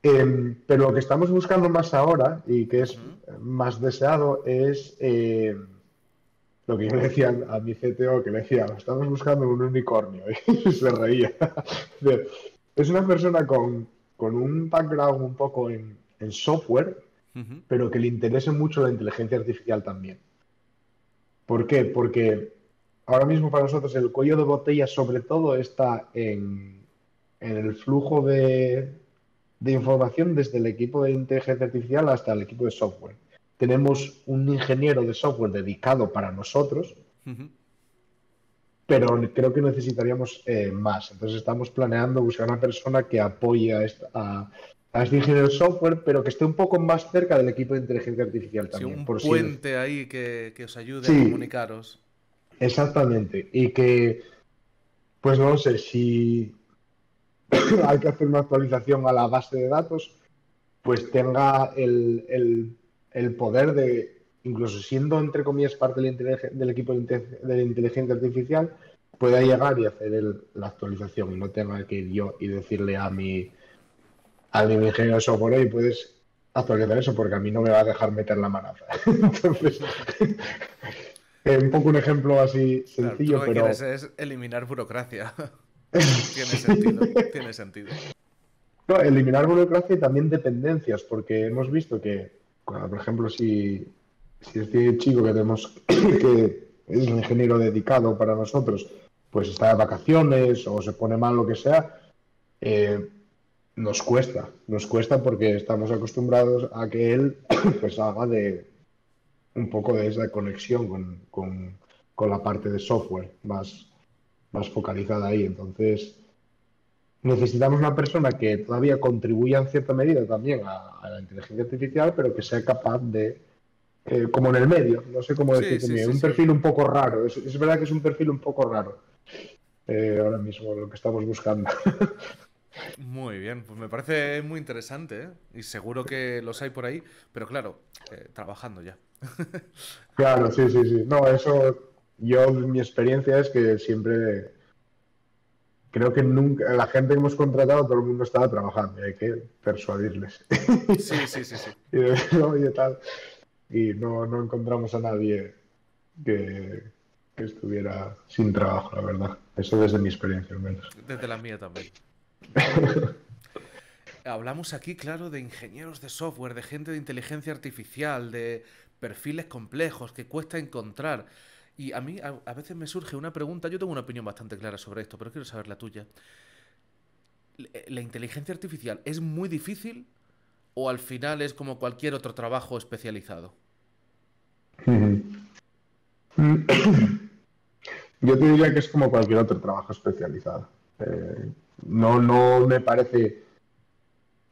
Pero lo que estamos buscando más ahora y que es Ujú. más deseado es lo que yo le decía a mi CTO, que le decía, estamos buscando un unicornio, y se reía. Es una persona con un background un poco en software, Ujú. pero que le interese mucho la inteligencia artificial también. ¿Por qué? Porque ahora mismo para nosotros el cuello de botella sobre todo está en el flujo de información desde el equipo de inteligencia artificial hasta el equipo de software. Tenemos un ingeniero de software dedicado para nosotros, Ujú. pero creo que necesitaríamos más. Entonces estamos planeando buscar una persona que apoye a este ingeniero de software, pero que esté un poco más cerca del equipo de inteligencia artificial Sí, también. un Por si puente ahí que os ayude a Sí, comunicaros. exactamente. Y que, pues no sé, si hay que hacer una actualización a la base de datos, pues tenga el poder de, incluso siendo entre comillas parte del equipo de la inteligencia artificial, pueda llegar y hacer la actualización y no tenga que ir yo y decirle a mi ingeniero de software: "Oye, puedes actualizar eso porque a mí no me va a dejar meter la manaza". Entonces, un poco un ejemplo así Claro, tú lo sencillo, que quieres pero es eliminar burocracia. Tiene sí. sentido, tiene sentido. No, eliminar burocracia y también dependencias, porque hemos visto que, por ejemplo, si este chico que tenemos que es un ingeniero dedicado para nosotros, pues está de vacaciones o se pone mal, lo que sea, eh, nos cuesta porque estamos acostumbrados a que él pues haga de un poco de esa conexión con la parte de software más focalizada ahí. Entonces, necesitamos una persona que todavía contribuya en cierta medida también a la inteligencia artificial, pero que sea capaz de, como en el medio, no sé cómo Sí, decirte sí, bien, sí, un sí. perfil un poco raro. Es verdad que es un perfil un poco raro ahora mismo lo que estamos buscando. Muy bien, pues me parece muy interesante, ¿eh? Y seguro que los hay por ahí, pero claro, trabajando ya. Claro, sí, sí, sí. No, eso, mi experiencia es que siempre, creo que nunca, la gente que hemos contratado, todo el mundo estaba trabajando y hay que persuadirles. Sí, sí, sí, sí. Y decir: "Oye, tal". Y no encontramos a nadie que, que estuviera sin trabajo, la verdad. Eso desde mi experiencia, al menos. Desde la mía también. Muy bien. Hablamos aquí, claro, de ingenieros de software, de gente de inteligencia artificial, de perfiles complejos que cuesta encontrar. Y a mí a veces me surge una pregunta, yo tengo una opinión bastante clara sobre esto, pero quiero saber la tuya. ¿La inteligencia artificial es muy difícil o al final es como cualquier otro trabajo especializado? Yo te diría que es como cualquier otro trabajo especializado. No me parece,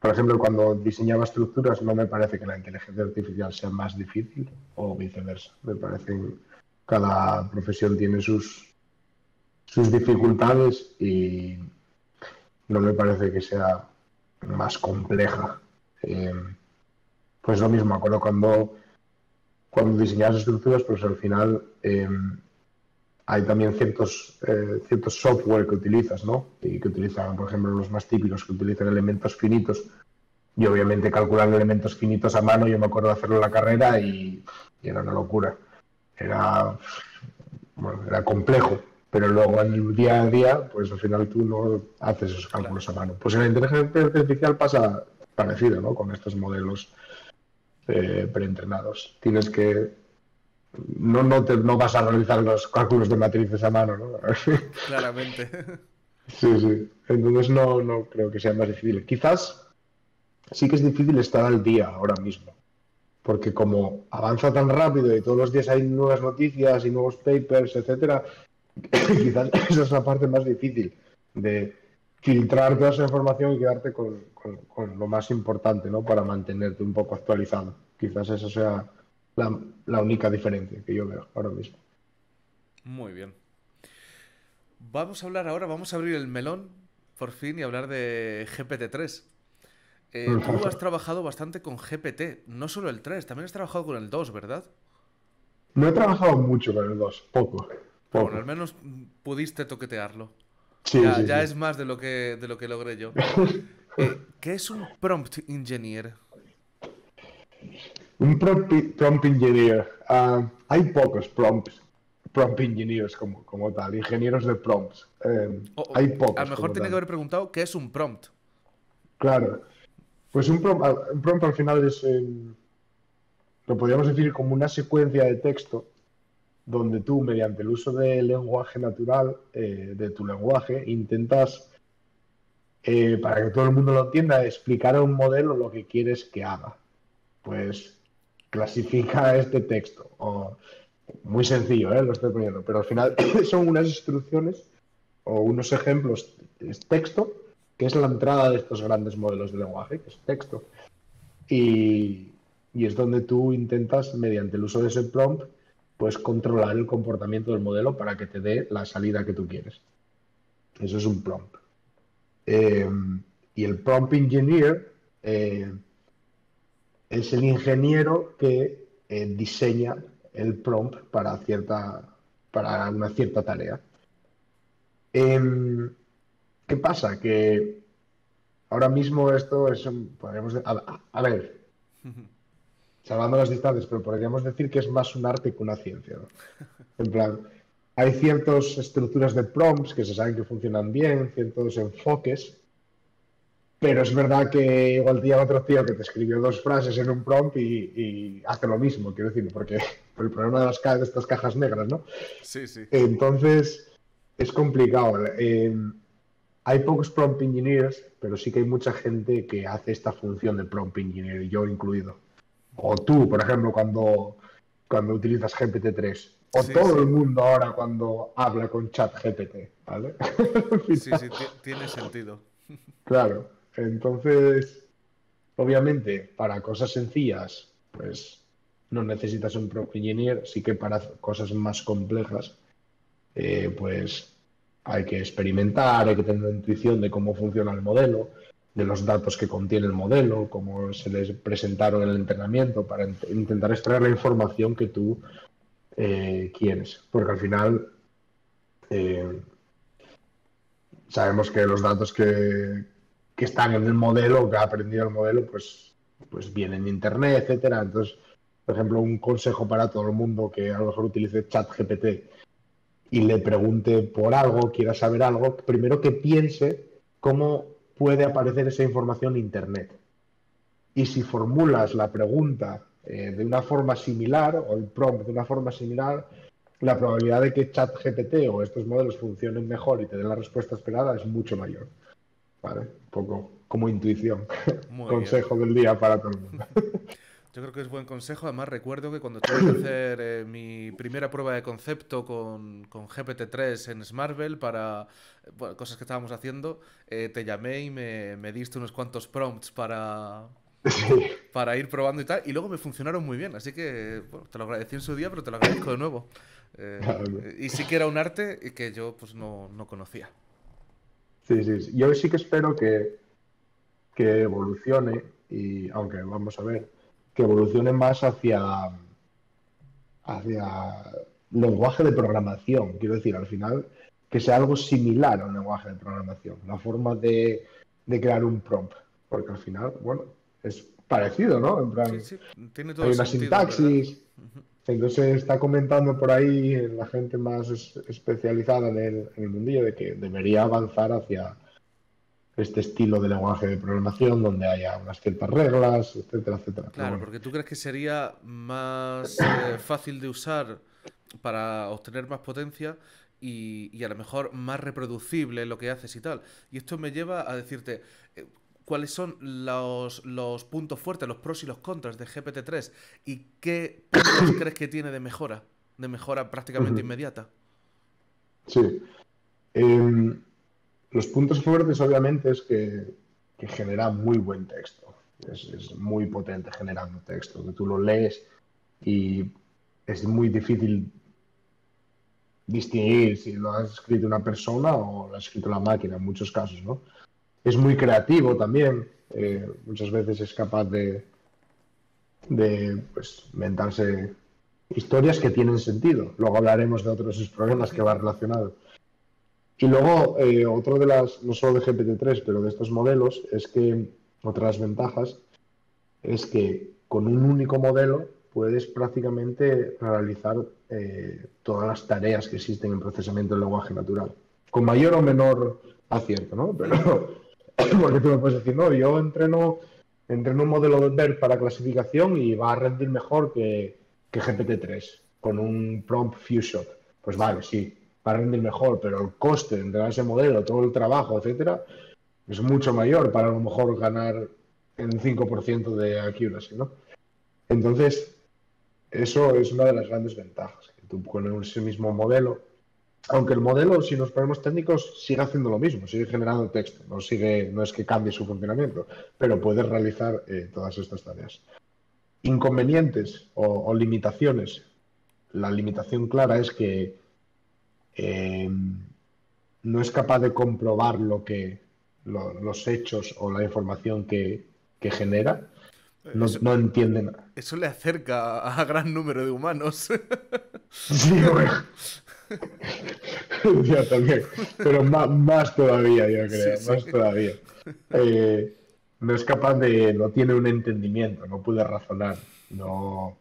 por ejemplo, cuando diseñaba estructuras, no me parece que la inteligencia artificial sea más difícil o viceversa. Me parece que cada profesión tiene sus dificultades y no me parece que sea más compleja. Eh, pues lo mismo, me acuerdo cuando diseñabas estructuras, pues al final hay también ciertos software que utilizas, ¿no? Y que utilizan, por ejemplo, los más típicos, que utilizan elementos finitos. Y obviamente calcular elementos finitos a mano, yo me acuerdo de hacerlo en la carrera y era una locura. Era, bueno, era complejo, pero luego en el día a día, pues al final tú no haces esos Claro. cálculos a mano. Pues en la inteligencia artificial pasa parecido, ¿no? Con estos modelos preentrenados. Tienes que no vas a realizar los cálculos de matrices a mano, ¿no? Claramente. Sí, sí. Entonces no creo que sea más difícil. Quizás sí que es difícil estar al día ahora mismo, porque como avanza tan rápido y todos los días hay nuevas noticias y nuevos papers, etcétera, quizás esa es la parte más difícil de filtrar toda esa información y quedarte con lo más importante, ¿no? Para mantenerte un poco actualizado. Quizás esa sea la única diferencia que yo veo ahora mismo. Muy bien. Vamos a hablar ahora, vamos a abrir el melón, por fin, y hablar de GPT-3. Tú has trabajado bastante con GPT, no solo el 3, también has trabajado con el 2, ¿verdad? No he trabajado mucho con el 2, poco, Pero bueno, al poco. menos pudiste toquetear. Sí, Ya, sí, ya sí. es más de lo que logré yo. ¿Qué es un prompt engineer? Un prompt engineer. Hay pocos prompt engineers como tal, ingenieros de prompts. Hay A lo pocos mejor como tiene que tal. haber preguntado qué es un prompt. Claro. Pues un prompt al final es, lo podríamos decir como una secuencia de texto donde tú, mediante el uso del lenguaje natural, de tu lenguaje, intentas, para que todo el mundo lo entienda, explicar a un modelo lo que quieres que haga. Pues clasifica este texto. Muy sencillo, lo estoy poniendo, pero al final son unas instrucciones o unos ejemplos, es texto, que es la entrada de estos grandes modelos de lenguaje, que es texto. Y es donde tú intentas, mediante el uso de ese prompt, pues controlar el comportamiento del modelo para que te dé la salida que tú quieres. Eso es un prompt. Y el prompt engineer es el ingeniero que diseña el prompt para una cierta tarea. ¿Qué pasa? Que ahora mismo esto es a ver, salvando las distancias, pero podríamos decir que es más un arte que una ciencia, ¿no? En plan, hay ciertas estructuras de prompts que se saben que funcionan bien, ciertos enfoques, pero es verdad que igual día otro tío que te escribió 2 frases en un prompt y hace lo mismo, quiero decir, porque por el problema de estas cajas negras, ¿no? Sí, sí. Entonces, es complicado. Hay pocos prompt engineers, pero sí que hay mucha gente que hace esta función de prompt engineer, yo incluido. O tú, por ejemplo, cuando utilizas GPT-3. O Sí, todo sí. el mundo ahora cuando habla con ChatGPT, ¿vale? Sí, sí, tiene sentido. Claro. Entonces, obviamente, para cosas sencillas, pues no necesitas un prompt engineer. Sí que para cosas más complejas, pues hay que experimentar, hay que tener una intuición de cómo funciona el modelo, de los datos que contiene el modelo, cómo se les presentaron en el entrenamiento, para intentar extraer la información que tú quieres. Porque al final eh, sabemos que los datos que están en el modelo, que ha aprendido el modelo, pues vienen de Internet, etcétera. Entonces, por ejemplo, un consejo para todo el mundo que a lo mejor utilice ChatGPT y le pregunte por algo, quiera saber algo, primero que piense cómo puede aparecer esa información en Internet. Y si formulas la pregunta de una forma similar, o el prompt de una forma similar, la probabilidad de que ChatGPT o estos modelos funcionen mejor y te den la respuesta esperada es mucho mayor. ¿Vale? Un poco como intuición. Muy bien. Consejo del día para todo el mundo. Yo creo que es buen consejo. Además, recuerdo que cuando tuve que hacer mi primera prueba de concepto con GPT-3 en Smartvel para bueno, cosas que estábamos haciendo, te llamé y me diste unos cuantos prompts Sí, para ir probando y tal. Y luego me funcionaron muy bien. Así que bueno, te lo agradecí en su día, pero te lo agradezco de nuevo. claro. Y sí que era un arte que yo pues no conocía. Sí, sí, sí. Yo sí que espero que evolucione, y aunque vamos a ver, que evolucione más hacia lenguaje de programación. Quiero decir, al final, que sea algo similar a un lenguaje de programación, la forma de crear un prompt. Porque al final, bueno, es parecido, ¿no? En Sí, plan, sí, tiene todo hay el una sentido, en verdad. sintaxis. Entonces está comentando por ahí la gente más especializada en el mundillo de que debería avanzar hacia este estilo de lenguaje de programación donde haya unas ciertas reglas, etcétera, etcétera. Pero Claro, bueno, porque tú crees que sería más fácil de usar para obtener más potencia y a lo mejor más reproducible lo que haces y tal. Y esto me lleva a decirte cuáles son los puntos fuertes, los pros y los contras de GPT-3 y qué puntos crees que tiene de mejora prácticamente inmediata. sí. Em, los puntos fuertes obviamente es que genera muy buen texto. Es muy potente generando texto, que tú lo lees y es muy difícil distinguir si lo ha escrito una persona o lo ha escrito la máquina en muchos casos, ¿no? Es muy creativo también, muchas veces es capaz de pues, inventarse historias que tienen sentido. Luego hablaremos de otros de sus problemas que va relacionado. Y luego, otro de las, no solo de GPT-3, pero de estos modelos, es que otras ventajas es que con un único modelo puedes prácticamente realizar todas las tareas que existen en procesamiento del lenguaje natural, con mayor o menor acierto, ¿no? Pero, porque tú me puedes decir, no, yo entreno un modelo de BERT para clasificación y va a rendir mejor que GPT-3. con un prompt few shot. Pues vale, sí, va a rendir mejor, pero el coste de entrenar ese modelo, todo el trabajo, etcétera, es mucho mayor para a lo mejor ganar en 5% de accuracy, ¿no? Entonces, eso es una de las grandes ventajas, que tú con ese mismo modelo, aunque el modelo, si nos ponemos técnicos, sigue haciendo lo mismo, sigue generando texto, no es que cambie su funcionamiento, pero puede realizar todas estas tareas. Inconvenientes o limitaciones. La limitación clara es que no es capaz de comprobar los hechos o la información que genera. Eso, No entienden. eso le acerca a gran número de humanos. Sí, bueno. Yo también. Pero más todavía, yo Sí, creo. sí. Más todavía. No es capaz no tiene un entendimiento, no puede razonar. No.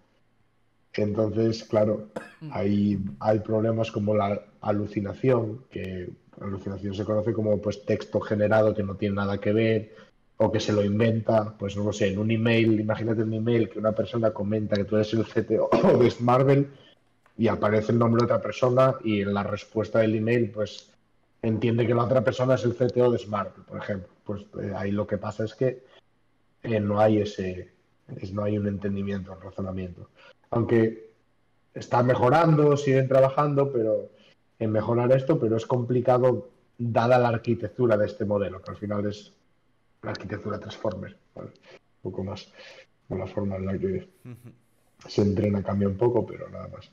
Entonces, claro, hay problemas como la alucinación, que alucinación se conoce como pues texto generado que no tiene nada que ver o que se lo inventa, pues no lo sé, en un email, imagínate un email que una persona comenta que tú eres el CTO de Marvel y aparece el nombre de otra persona y en la respuesta del email pues entiende que la otra persona es el CTO de Marvel, por ejemplo. Pues ahí lo que pasa es que no hay no hay un entendimiento, un razonamiento. Aunque está mejorando, siguen trabajando, pero en mejorar esto, pero es complicado dada la arquitectura de este modelo, que al final es la arquitectura Transformer, ¿vale? Un poco más, con la forma en la que se entrena cambia un poco, pero nada más.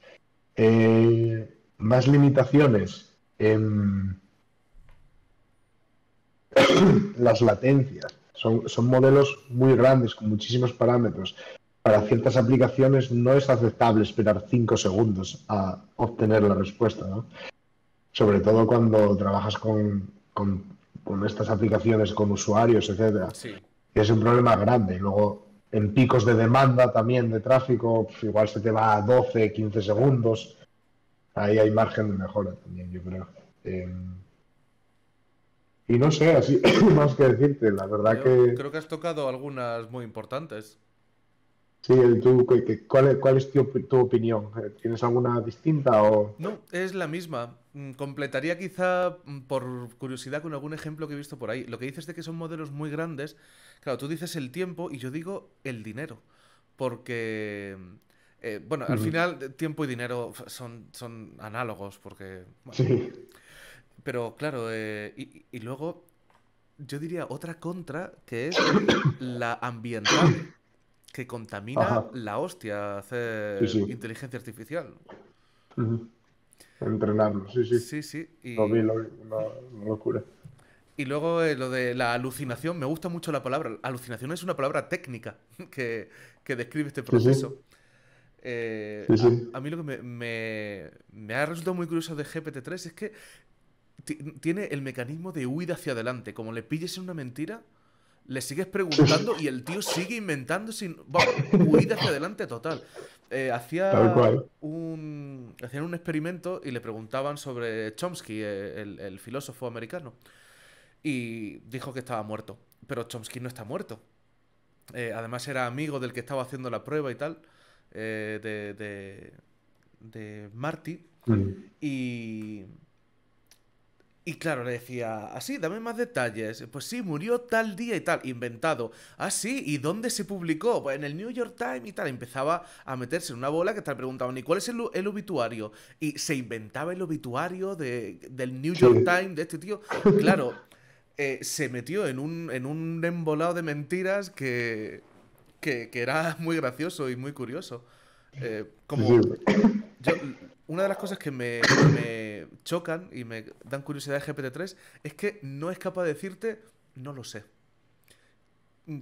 Más limitaciones en las latencias. Son modelos muy grandes, con muchísimos parámetros. Para ciertas aplicaciones no es aceptable esperar 5 segundos a obtener la respuesta, ¿no? Sobre todo cuando trabajas con estas aplicaciones, con usuarios, etcétera. Sí. Es un problema grande. Luego, en picos de demanda también de tráfico, pues igual se te va a 12, 15 segundos. Ahí hay margen de mejora también, yo creo. Y no sé, así más que decirte, la verdad Yo que creo que has tocado algunas muy importantes. sí, ¿cuál es tu opinión? ¿Tienes alguna distinta o...? No, es la misma. Completaría quizá por curiosidad con algún ejemplo que he visto por ahí. Lo que dices de que son modelos muy grandes, claro, tú dices el tiempo y yo digo el dinero. Porque, bueno, al final tiempo y dinero son análogos, porque, bueno, Sí, pero claro, y luego yo diría otra contra que es la ambiental, que contamina ajá, la hostia sí, hacer sí. inteligencia artificial. Ujú. Entrenarlo, sí, sí. Sí, sí, Lo vi, una locura. y luego lo de la alucinación, me gusta mucho la palabra. Alucinación es una palabra técnica que describe este Sí, sí, proceso. sí, sí. A mí lo que me ha resultado muy curioso de GPT-3 es que tiene el mecanismo de huida hacia adelante. Como le pilles en una mentira, le sigues preguntando y el tío sigue inventando sin... Vamos, huida hacia adelante total. Tal cual. Hacían un experimento y le preguntaban sobre Chomsky, el filósofo americano. Y dijo que estaba muerto. Pero Chomsky no está muerto. Además era amigo del que estaba haciendo la prueba y tal. De Marty. Mm. Y... Y claro, le decía, así, dame más detalles. Pues sí, murió tal día y tal, inventado. Ah, sí, ¿y dónde se publicó? Pues en el New York Times y tal. Empezaba a meterse en una bola que te preguntaban, ¿y cuál es el obituario? Y se inventaba el obituario del New York Sí, Times de este tío. Claro, se metió en un embolado de mentiras que era muy gracioso y muy curioso. sí, sí. Como yo, una de las cosas que me chocan y me dan curiosidad de GPT-3 es que no es capaz de decirte, no lo sé.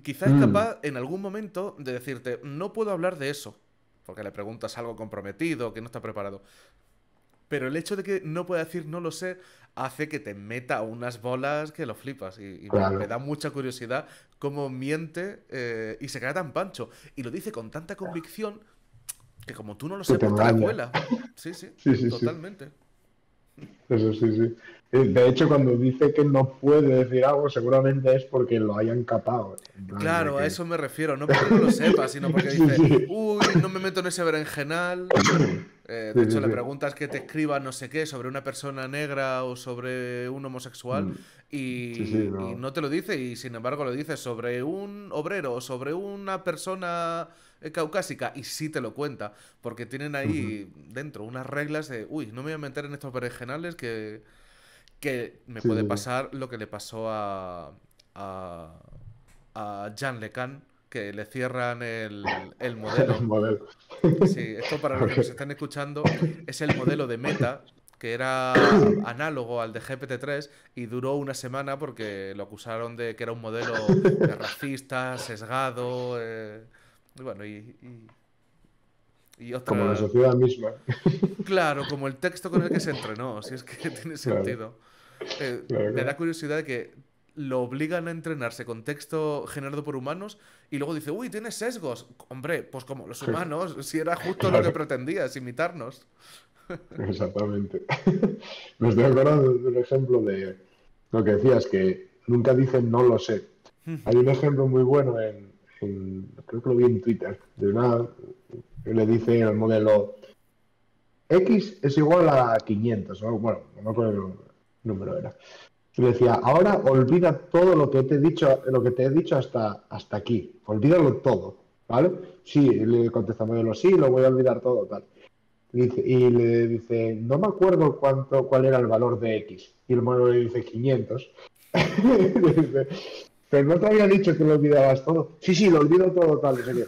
Quizá es Mm, capaz en algún momento de decirte, no puedo hablar de eso, porque le preguntas algo comprometido, que no está preparado. Pero el hecho de que no pueda decir no lo sé hace que te meta unas bolas que lo flipas. Y me claro, da mucha curiosidad cómo miente y se queda tan pancho. Y lo dice con tanta convicción que como tú no lo que te sepas, te la engaña. cuela. Sí, sí, Sí, sí, sí. totalmente. Eso sí, sí. De hecho, cuando dice que no puede decir algo, seguramente es porque lo hayan capado. En plan de Claro, a que... eso me refiero. No porque no lo sepa, sino porque Sí, dice, sí. uy, no me meto en ese berenjenal. De Sí, hecho, sí, le sí. preguntas que te escriba no sé qué sobre una persona negra o sobre un homosexual Mm, sí, sí, y no. no te lo dice y sin embargo lo dice sobre un obrero o sobre una persona caucásica y sí te lo cuenta, porque tienen Ujú. ahí dentro unas reglas de, uy, no me voy a meter en estos berenjenales que me Sí, puede sí, sí. pasar lo que le pasó a, a Jean LeCun, que le cierran el El modelo. modelo. Sí, esto para los que nos Ok. están escuchando es el modelo de Meta, que era análogo al de GPT-3 y duró una semana porque lo acusaron de que era un modelo racista, sesgado, y bueno, y Como la otra... sociedad misma. Claro, como el texto con el que se entrenó, si es que tiene Claro, sentido. claro, Me da claro. curiosidad de que lo obligan a entrenarse con texto generado por humanos y luego dice, uy, tienes sesgos. Hombre, pues como los humanos, si era justo lo que Claro, pretendías, imitarnos. exactamente. Me estoy acordando de un ejemplo de lo que decías, que nunca dicen no lo sé. Hay un ejemplo muy bueno creo que lo vi en Twitter, de una que le dice al modelo X es igual a 500, ¿no? Bueno, no me acuerdo qué número era. Y le decía, ahora olvida todo lo que te he dicho, hasta aquí. Olvídalo todo, ¿vale? Sí, le contesta el modelo, sí, lo voy a olvidar todo, tal. Y le dice, no me acuerdo cuál era el valor de X. Y el modelo le dice 500. Le dice, pero no te había dicho que lo olvidabas todo. Sí, sí, lo olvido todo, tal, no sé qué.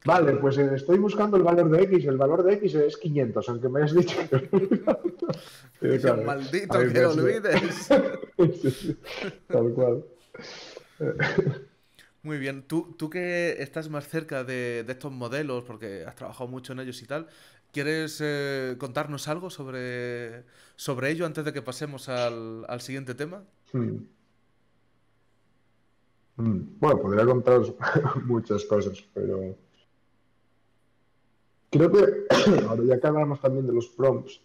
Vale, Claro. pues estoy buscando el valor de X. El valor de X es 500, aunque me hayas dicho que lo he olvidado todo. Y Dice, claro, a maldito mí que lo me... olvides. Sí, sí, tal cual. Muy bien, tú que estás más cerca de estos modelos, porque has trabajado mucho en ellos y tal, ¿quieres contarnos algo sobre ello antes de que pasemos al siguiente tema? Mm, Bueno, podría contaros muchas cosas, pero creo que ahora ya que hablamos también de los prompts,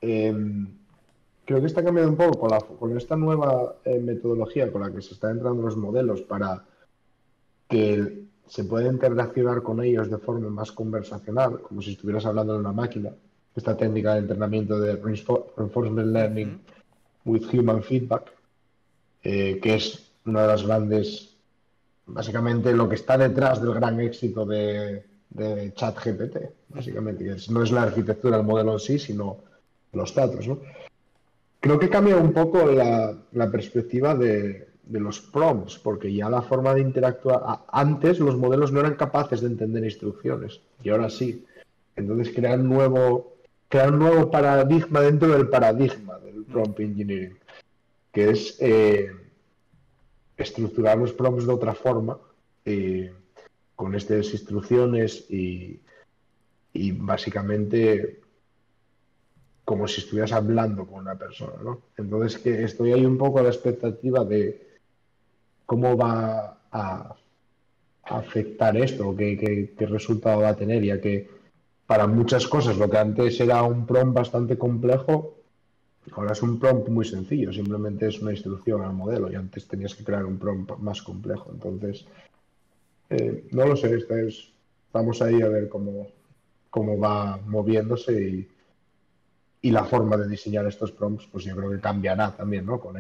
eh, creo que está cambiando un poco con esta nueva metodología con la que se están entrando los modelos para que se pueda interaccionar con ellos de forma más conversacional, como si estuvieras hablando de una máquina. Esta técnica de entrenamiento de Reinforcement Learning Ujú. with Human Feedback, que es una de las grandes, básicamente lo que está detrás del gran éxito de ChatGPT, básicamente, que no es la arquitectura del modelo en sí, sino los datos, ¿no? Creo que cambia un poco la perspectiva de los prompts, porque ya la forma de interactuar, antes los modelos no eran capaces de entender instrucciones, y ahora sí. Entonces crea un nuevo paradigma dentro del paradigma del prompt engineering, que es estructurar los prompts de otra forma, con estas instrucciones y básicamente como si estuvieras hablando con una persona, ¿no? Entonces que estoy ahí un poco a la expectativa de cómo va a afectar esto, qué resultado va a tener, ya que para muchas cosas lo que antes era un prompt bastante complejo, ahora es un prompt muy sencillo, simplemente es una instrucción al modelo y antes tenías que crear un prompt más complejo. Entonces, no lo sé, estamos ahí a ver cómo va moviéndose y la forma de diseñar estos prompts, pues yo creo que cambiará también, ¿no? Con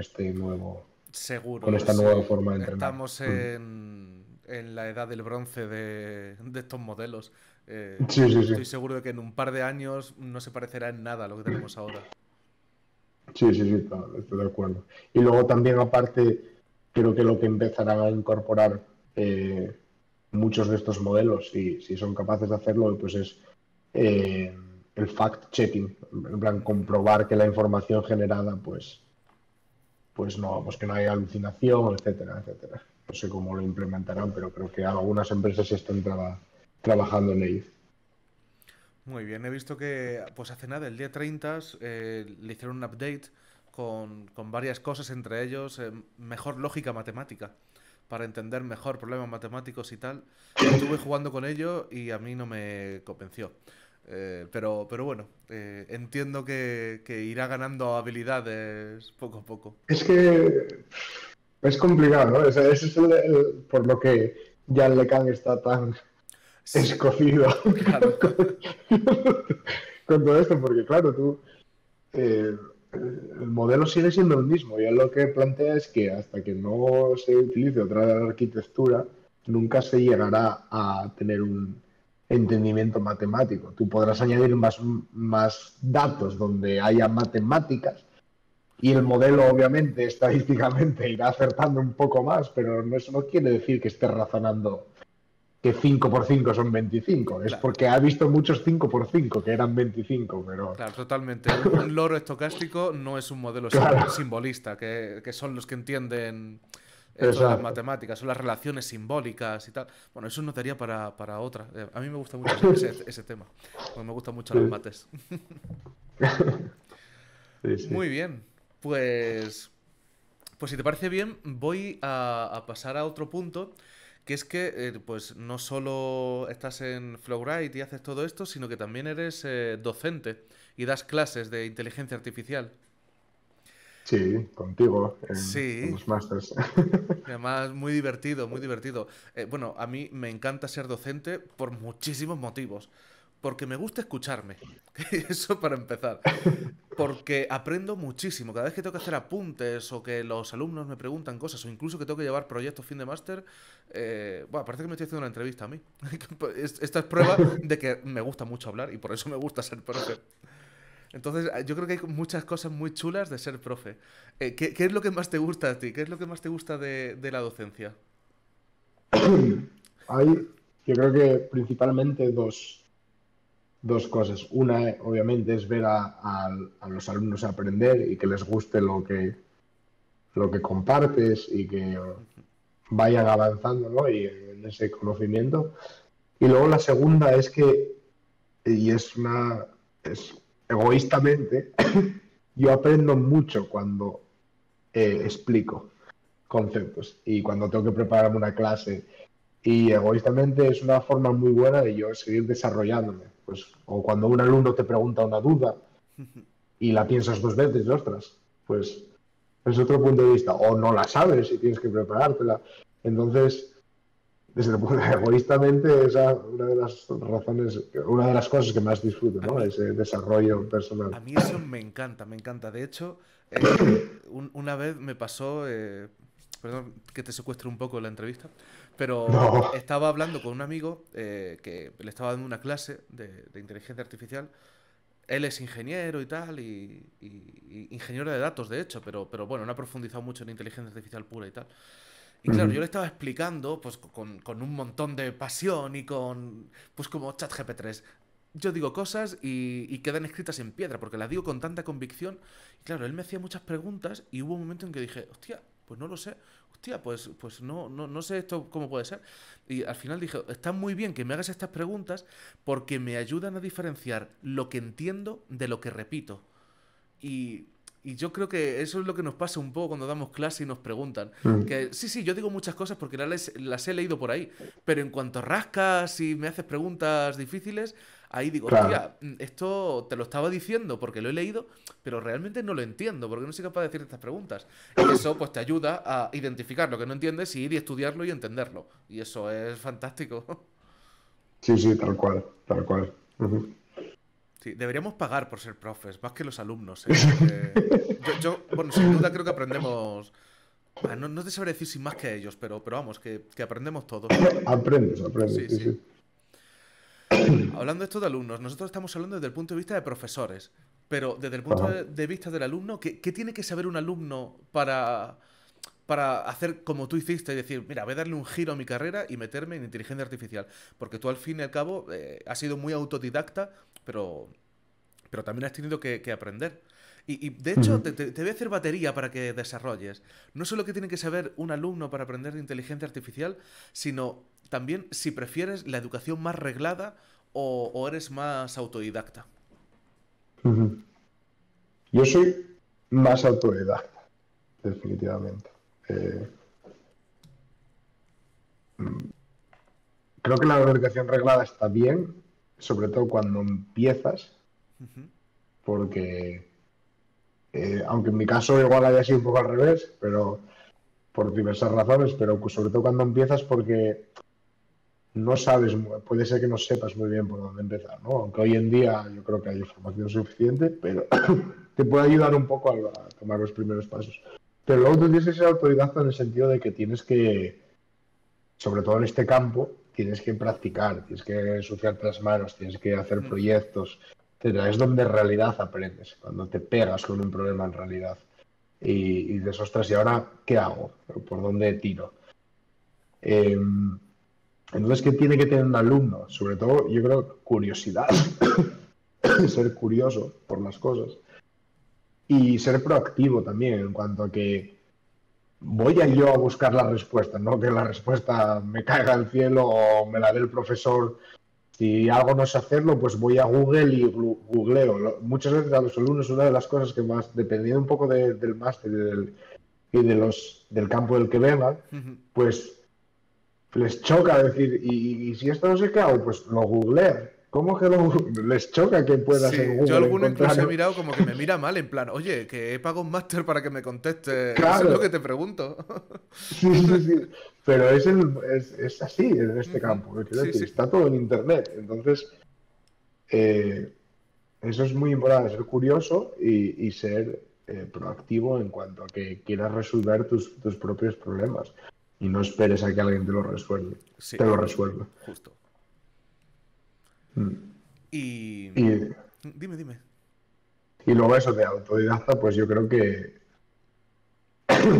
Seguro, esta sí. nueva forma de entrenar. Estamos en la edad del bronce de estos modelos. Sí, sí, sí. Estoy seguro de que en un par de años no se parecerá en nada a lo que tenemos ahora. Sí, sí, sí, claro, estoy de acuerdo. Y luego también, aparte, creo que lo que empezarán a incorporar eh, muchos de estos modelos, si son capaces de hacerlo, pues es eh, el fact-checking, en plan, comprobar que la información generada, pues no, pues que no hay alucinación, etcétera, etcétera. No sé cómo lo implementarán, pero creo que algunas empresas están trabajando en ello. Muy bien, he visto que pues hace nada, el día 30, le hicieron un update con varias cosas, entre ellos mejor lógica matemática, para entender mejor problemas matemáticos y tal. Estuve jugando con ello y a mí no me convenció. Pero bueno, entiendo que irá ganando habilidades poco a poco. Es que es complicado, ¿no? Ese es por lo que Jan LeCun está tan Sí, escocido. claro. con todo esto, porque claro, el modelo sigue siendo el mismo. Y él lo que plantea es que hasta que no se utilice otra arquitectura, nunca se llegará a tener un entendimiento matemático. Tú podrás añadir más datos donde haya matemáticas y el modelo, obviamente, estadísticamente irá acertando un poco más, pero eso no quiere decir que esté razonando que 5 por 5 son 25. Es Claro, porque ha visto muchos 5 por 5 que eran 25, pero claro, totalmente. Un loro estocástico no es un modelo claro, simbolista, que son los que entienden esto de las exacto. matemáticas, son las relaciones simbólicas y tal. Bueno, eso nos daría para otra. A mí me gusta mucho ese tema, porque me gustan mucho las Sí, mates. sí, sí. Muy bien, pues, pues si te parece bien, voy a pasar a otro punto, que es que pues no solo estás en Flowrite y haces todo esto, sino que también eres docente y das clases de inteligencia artificial. Sí, contigo en Sí, los másters. y además muy divertido, muy divertido. Bueno, a mí me encanta ser docente por muchísimos motivos. Porque me gusta escucharme. Eso para empezar. Porque aprendo muchísimo. Cada vez que tengo que hacer apuntes o que los alumnos me preguntan cosas o incluso que tengo que llevar proyectos fin de máster, bueno, parece que me estoy haciendo una entrevista a mí. Esta es prueba de que me gusta mucho hablar y por eso me gusta ser profe. Entonces, yo creo que hay muchas cosas muy chulas de ser profe. ¿Qué es lo que más te gusta a ti? ¿Qué es lo que más te gusta de la docencia? Hay, yo creo que principalmente dos cosas. Una, obviamente, es ver a los alumnos aprender y que les guste lo que compartes y que vayan avanzando, ¿no? Y en ese conocimiento. Y luego la segunda es que, y es egoístamente, yo aprendo mucho cuando explico conceptos y cuando tengo que prepararme una clase. Y egoístamente es una forma muy buena de yo seguir desarrollándome. Pues, o cuando un alumno te pregunta una duda y la piensas dos veces, ostras, pues es otro punto de vista. O no la sabes y tienes que preparártela. Entonces, desde el punto de egoístamente, esa es una de las razones, una de las cosas que más disfruto, A ¿no? mí, Ese desarrollo personal. A mí eso me encanta, me encanta. De hecho, una vez me pasó, perdón que te secuestre un poco la entrevista, pero No. estaba hablando con un amigo que le estaba dando una clase de inteligencia artificial. Él es ingeniero y tal, y ingeniero de datos, de hecho, pero bueno, no ha profundizado mucho en inteligencia artificial pura y tal. Y claro, yo le estaba explicando, pues con un montón de pasión y con, pues como ChatGPT 3. Yo digo cosas y quedan escritas en piedra, porque las digo con tanta convicción. Y claro, él me hacía muchas preguntas y hubo un momento en que dije, hostia, pues no lo sé. Hostia, pues no sé esto cómo puede ser. Y al final dije, está muy bien que me hagas estas preguntas porque me ayudan a diferenciar lo que entiendo de lo que repito. Y, y yo creo que eso es lo que nos pasa un poco cuando damos clase y nos preguntan. Que sí, sí, yo digo muchas cosas porque las he leído por ahí, pero en cuanto rascas y me haces preguntas difíciles, ahí digo, Claro. hostia, esto te lo estaba diciendo porque lo he leído, pero realmente no lo entiendo porque no soy capaz de decir estas preguntas. Y eso pues te ayuda a identificar lo que no entiendes y ir y estudiarlo y entenderlo. Y eso es fantástico. Sí, sí, tal cual, tal cual. Ujú. Sí, deberíamos pagar por ser profes, más que los alumnos, ¿eh? Porque bueno, sin duda creo que aprendemos. No te sabré decir si más que ellos, pero vamos, que aprendemos todos. Aprendes, aprendes, Sí, sí, sí. sí. Hablando de esto de alumnos, nosotros estamos hablando desde el punto de vista de profesores, pero desde el punto Ajá. de vista del alumno, ¿qué tiene que saber un alumno para hacer como tú hiciste y decir, mira, voy a darle un giro a mi carrera y meterme en inteligencia artificial? Porque tú al fin y al cabo has sido muy autodidacta, pero también has tenido que aprender. De hecho, Ujú. te voy a hacer batería para que desarrolles. No solo que tiene que saber un alumno para aprender de inteligencia artificial, sino también si prefieres la educación más reglada o eres más autodidacta. Ujú. Yo soy más autodidacta, definitivamente. Eh, Creo que la educación reglada está bien, sobre todo cuando empiezas, Ujú. porque aunque en mi caso igual haya sido un poco al revés, pero por diversas razones, pero sobre todo cuando empiezas porque no sabes, puede ser que no sepas muy bien por dónde empezar, ¿no? Aunque hoy en día yo creo que hay información suficiente, pero te puede ayudar un poco a tomar los primeros pasos. Pero luego tú tienes que ser autodidacta en el sentido de que tienes que, sobre todo en este campo, tienes que practicar, tienes que ensuciarte las manos, tienes que hacer proyectos, etcétera. Es donde en realidad aprendes, cuando te pegas con un problema en realidad. Y dices, ostras, ¿y ahora qué hago? ¿Por dónde tiro? Eh, entonces, ¿qué tiene que tener un alumno? Sobre todo, yo creo, curiosidad, ser curioso por las cosas y ser proactivo también en cuanto a que voy a yo a buscar la respuesta, no que la respuesta me caiga al cielo o me la dé el profesor. Si algo no sé hacerlo, pues voy a Google y googleo. Muchas veces a los alumnos una de las cosas que más, dependiendo un poco del máster del campo del que vengan, pues les choca decir, y si esto no sé qué hago, pues lo googleo. ¿Cómo que les choca que puedas en Sí, yo Google alguno incluso he encontrar? mirado como que me mira mal, en plan, oye, que he pagado un máster para que me conteste. Eso es lo que Claro, te pregunto. sí, sí, sí. Pero es así en este campo, quiero Sí, decir, sí. está todo en Internet. Entonces, eh, eso es muy importante, ser curioso y ser proactivo en cuanto a que quieras resolver tus propios problemas y no esperes a que alguien Sí, te lo justo, resuelva. justo. Mm. Y... Y, Dime, dime. y luego eso de autodidacta, pues yo creo que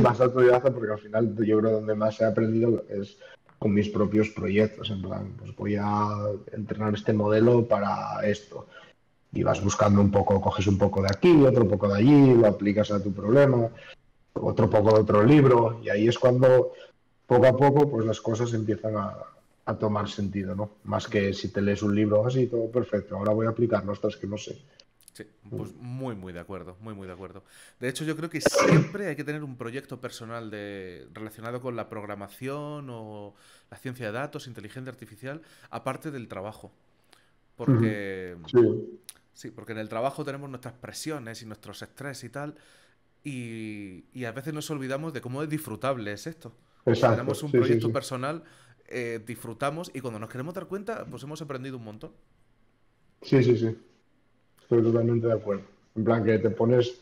más autodidacta porque al final yo creo donde más he aprendido es con mis propios proyectos, en plan, pues voy a entrenar este modelo para esto. Y vas buscando un poco, coges un poco de aquí, otro poco de allí, lo aplicas a tu problema, otro poco de otro libro, y ahí es cuando poco a poco pues las cosas empiezan a tomar sentido, ¿no? Más que si te lees un libro así, todo perfecto, ahora voy a aplicarlo, ostras, que no sé. Sí, pues muy, muy de acuerdo, muy, muy de acuerdo. De hecho, yo creo que siempre hay que tener un proyecto personal relacionado con la programación o la ciencia de datos, inteligencia artificial, aparte del trabajo. Porque, Sí, sí, porque en el trabajo tenemos nuestras presiones y nuestros estrés y tal, y a veces nos olvidamos de cómo es disfrutable es esto. Si tenemos exacto, un sí, sí, proyecto sí. personal, disfrutamos y cuando nos queremos dar cuenta, pues hemos aprendido un montón. Sí, sí, sí, estoy totalmente de acuerdo. En plan que te pones,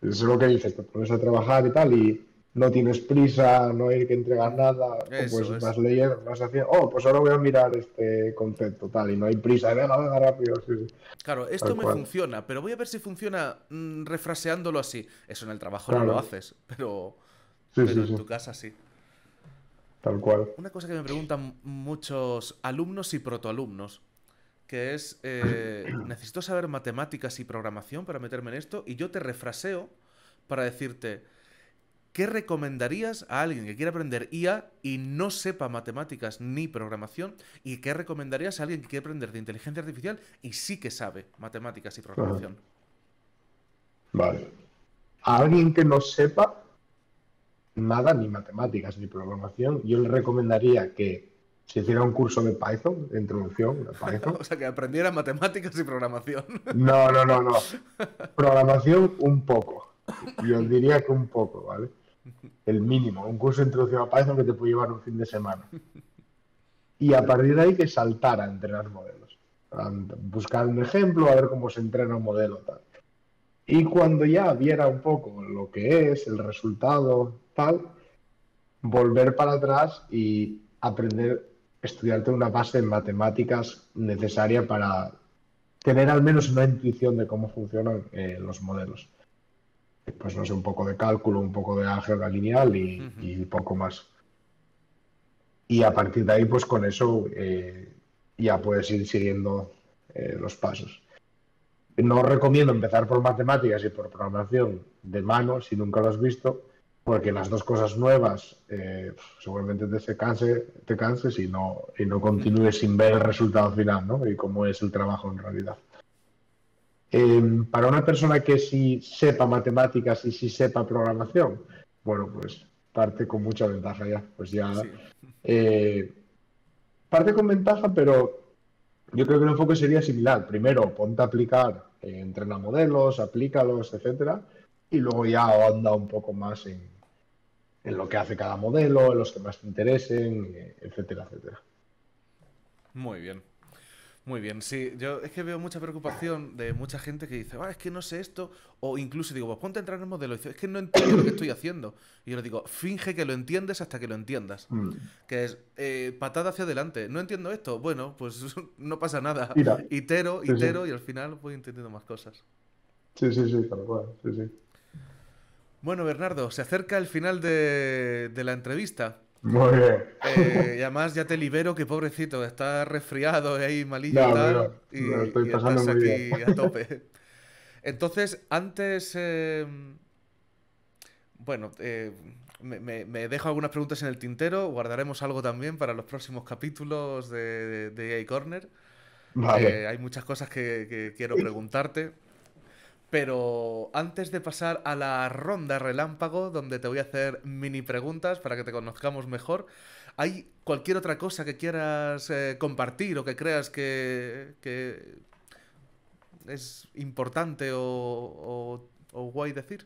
es lo que dices, te pones a trabajar y tal, y no tienes prisa, no hay que entregar Ujú. nada, o Eso pues es. vas leyendo, vas haciendo, oh, pues ahora voy a mirar este concepto, tal, y no hay prisa, venga, venga, rápido, sí, sí, Claro, esto tal me cual. funciona, pero voy a ver si funciona refraseándolo así. Eso en el trabajo no lo Claro, haces, sí, pero sí, en sí, tu casa sí. tal cual. Una cosa que me preguntan muchos alumnos y protoalumnos, que es, necesito saber matemáticas y programación para meterme en esto, y yo te refraseo para decirte, ¿qué recomendarías a alguien que quiera aprender IA y no sepa matemáticas ni programación? ¿Y qué recomendarías a alguien que quiere aprender de inteligencia artificial y sí que sabe matemáticas y Ajá, programación? vale. A alguien que no sepa nada, ni matemáticas, ni programación, yo le recomendaría que se hiciera un curso de Python, de introducción a Python. O sea, que aprendiera matemáticas y programación. No, no, no, no. Programación un poco. Yo diría que un poco, ¿vale? El mínimo. Un curso de introducción a Python que te puede llevar un fin de semana. Y a partir de ahí que saltar a entrenar modelos. A buscar un ejemplo, a ver cómo se entrena un modelo tal. Y cuando ya viera un poco lo que es, el resultado, tal, volver para atrás y aprender, estudiarte una base en matemáticas necesaria para tener al menos una intuición de cómo funcionan los modelos. Pues no sé, un poco de cálculo, un poco de álgebra lineal y poco más. Y a partir de ahí, pues con eso ya puedes ir siguiendo los pasos. No recomiendo empezar por matemáticas y por programación de mano si nunca lo has visto, porque las dos cosas nuevas seguramente te canses y no continúes sin ver el resultado final, ¿no? Y cómo es el trabajo en realidad. Para una persona que sí sepa matemáticas y sí sepa programación, bueno, pues parte con mucha ventaja ya. Pues ya Sí. eh, parte con ventaja, pero yo creo que el enfoque sería similar. Primero, ponte a aplicar, entrena modelos, aplícalos, etcétera, y luego ya anda un poco más en lo que hace cada modelo, en los que más te interesen, etcétera, etcétera. Muy bien. Muy bien, sí, yo es que veo mucha preocupación de mucha gente que dice, es que no sé esto, o incluso digo, pues ponte a entrar en el modelo, y dice, es que no entiendo lo que estoy haciendo. Y yo le digo, finge que lo entiendes hasta que lo entiendas. Mm. Que es patada hacia adelante, no entiendo esto, bueno, pues no pasa nada. Mira, Itero, sí, sí, itero, y al final voy entendiendo más cosas. sí, sí, sí, tal cual, sí, sí. Bueno, Bernardo, se acerca el final de la entrevista. Muy bien. Y además ya te libero que pobrecito, estás resfriado y ahí malillo y No, tal, pero me lo estoy y pasando estás muy bien. aquí a tope. Entonces, antes, bueno, me dejo algunas preguntas en el tintero, guardaremos algo también para los próximos capítulos de AI Corner. Vale. Hay muchas cosas que quiero preguntarte, pero antes de pasar a la ronda relámpago, donde te voy a hacer mini preguntas para que te conozcamos mejor, ¿hay cualquier otra cosa que quieras compartir o que creas que es importante o guay decir?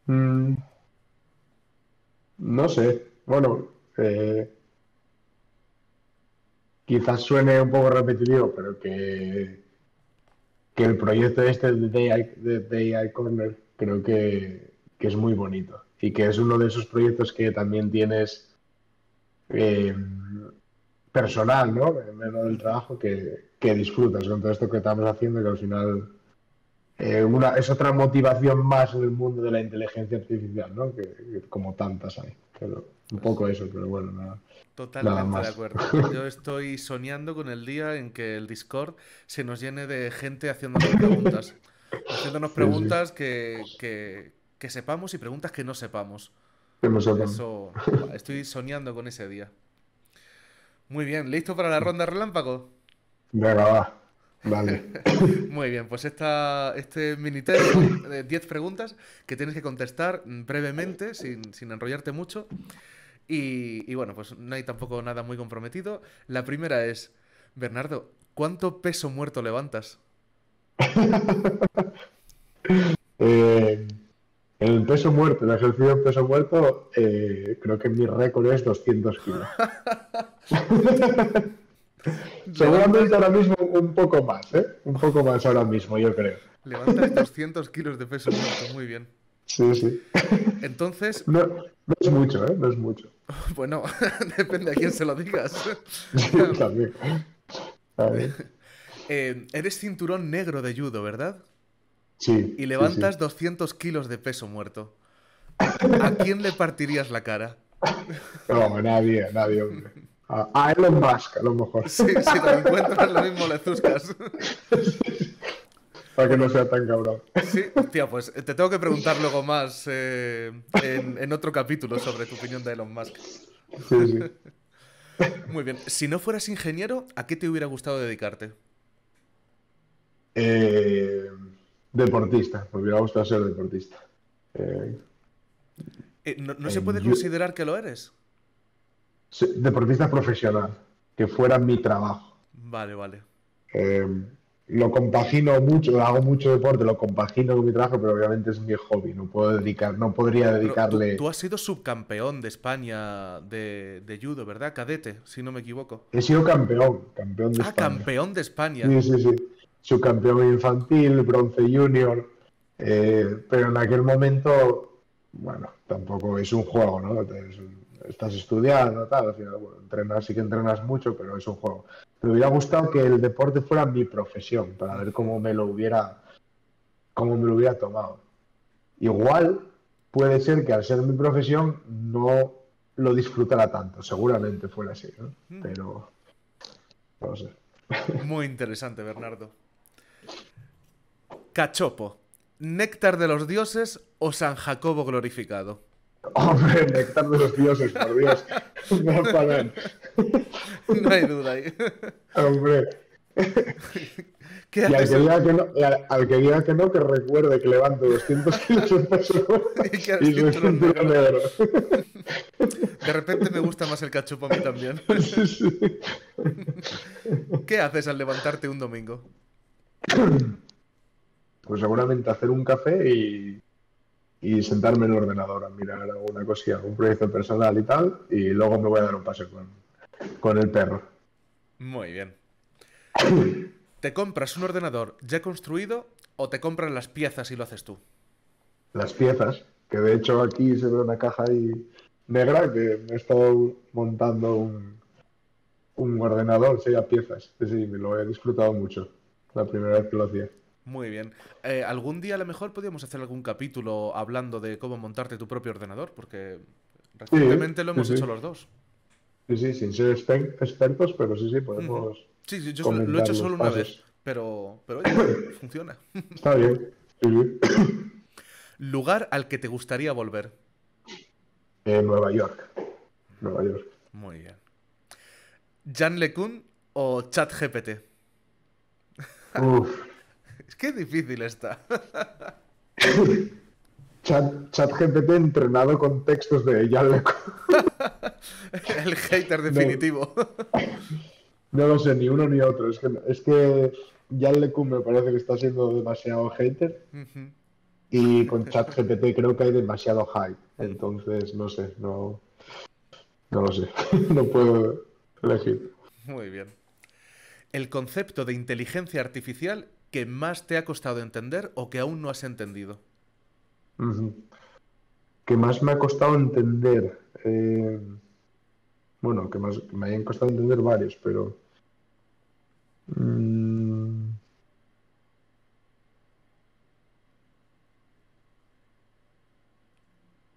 Mm, no sé. Bueno, quizás suene un poco repetitivo, pero que el proyecto este de AI Corner creo que es muy bonito y que es uno de esos proyectos que también tienes eh, personal, ¿no? Menos del Ujú. trabajo que disfrutas con todo esto que estamos haciendo y que al final es otra motivación más en el mundo de la inteligencia artificial, ¿no? Que como tantas hay. Pero un Pues poco eso, pero bueno, nada totalmente de más. acuerdo. Yo estoy soñando con el día en que el Discord se nos llene de gente haciéndonos preguntas. Haciéndonos Sí, sí, preguntas que sepamos y preguntas que no sepamos. que no sepan. Eso, estoy soñando con ese día. Muy bien, ¿listo para la ronda relámpago? Venga, va. Dale. Muy bien, pues este mini test son 10 preguntas que tienes que contestar brevemente, sin enrollarte mucho. Y bueno, pues no hay tampoco nada muy comprometido. La primera es, Bernardo, ¿cuánto peso muerto levantas? Eh, el peso muerto, el ejercicio en peso muerto, creo que mi récord es 200 kilos. Levantas, Seguramente ahora mismo un poco más, ¿eh? Un poco más ahora mismo, yo creo. levantas 200 kilos de peso muerto, muy bien. Sí, sí. Entonces, No, no es mucho, ¿eh? No es mucho. bueno, depende a quién se lo digas. Sí, también. A ver. Eres cinturón negro de judo, ¿verdad? Y Sí, sí, sí. levantas 200 kilos de peso muerto. ¿A quién le partirías la cara? No, nadie, nadie, hombre. A Elon Musk, a lo mejor. Si te lo encuentras, lo mismo le zuscas. Para que no Bueno, sea tan cabrón. sí, hostia, pues te tengo que preguntar luego más en otro capítulo sobre tu opinión de Elon Musk. Sí, sí. Muy bien, si no fueras ingeniero, ¿a qué te hubiera gustado dedicarte? Eh, deportista, me hubiera gustado ser deportista. Eh, ¿No se en puede ju- considerar que lo eres? deportista profesional, que fuera mi trabajo. Vale, vale. Eh, lo compagino mucho, hago mucho deporte, lo compagino con mi trabajo, pero obviamente es mi hobby, no podría Pero tú dedicarle. has sido subcampeón de España de judo, ¿verdad? Cadete, si no me equivoco. He sido campeón de Ah, España. campeón de España. Sí, sí, sí. Subcampeón infantil, bronce junior, pero en aquel momento, bueno, tampoco es un juego, ¿no? Estás estudiando, tal, al final, bueno, entrenas, sí que entrenas mucho, pero es un juego. Me hubiera gustado que el deporte fuera mi profesión, para ver Ujú. cómo me lo hubiera tomado. Igual puede ser que al ser mi profesión no lo disfrutara tanto, seguramente fuera así, ¿no? Mm. Pero no sé. Muy interesante, Bernardo. Cachopo. ¿Néctar de los dioses o San Jacobo glorificado? Hombre, néctar de los dioses, por Dios. No paran. No hay duda ahí. Hombre. ¿Qué Y al haces que el... diga que no, al que diga que no, que recuerde que levanto 200 kilos en peso y que eres y soy cinturón cinturón negro? negro. De repente me gusta más el cachopo a mí también. Sí, sí. ¿Qué haces al levantarte un domingo? Pues seguramente hacer un café y sentarme en el ordenador a mirar alguna cosilla, algún proyecto personal y tal, y luego me voy a dar un paseo con el perro. Muy bien. ¿Te compras un ordenador ya construido o te compras las piezas y lo haces tú? Las piezas, que de hecho aquí se ve una caja ahí negra que me he estado montando un ordenador, sería piezas. Sí, sí, me lo he disfrutado mucho la primera vez que lo hacía. Muy bien. Algún día a lo mejor podríamos hacer algún capítulo hablando de cómo montarte tu propio ordenador, porque Sí, recientemente lo sí, hemos hecho sí. los dos. Sí, sí, sin ser expertos, pero sí, sí, Ujú. podemos Sí, sí, yo lo he comentar hecho los solo una vez, pasos. pero oye, funciona. Está bien. Sí, sí. Lugar al que te gustaría volver. Nueva York. Nueva York. Muy bien. ¿Jan LeCun o ChatGPT? Uf. Es que es difícil esta. ChatGPT entrenado con textos de Jan LeCun. El hater No, definitivo. no lo sé, ni uno ni otro. Es que Jan LeCun me parece que está siendo demasiado hater Ujú, y con ChatGPT creo que hay demasiado hype. ujú. Entonces, no sé, no lo sé. No puedo elegir. Muy bien. El concepto de inteligencia artificial que más te ha costado entender o que aún no has entendido. Ujú. Que más me ha costado entender. Bueno, que me hayan costado entender varios, pero mm,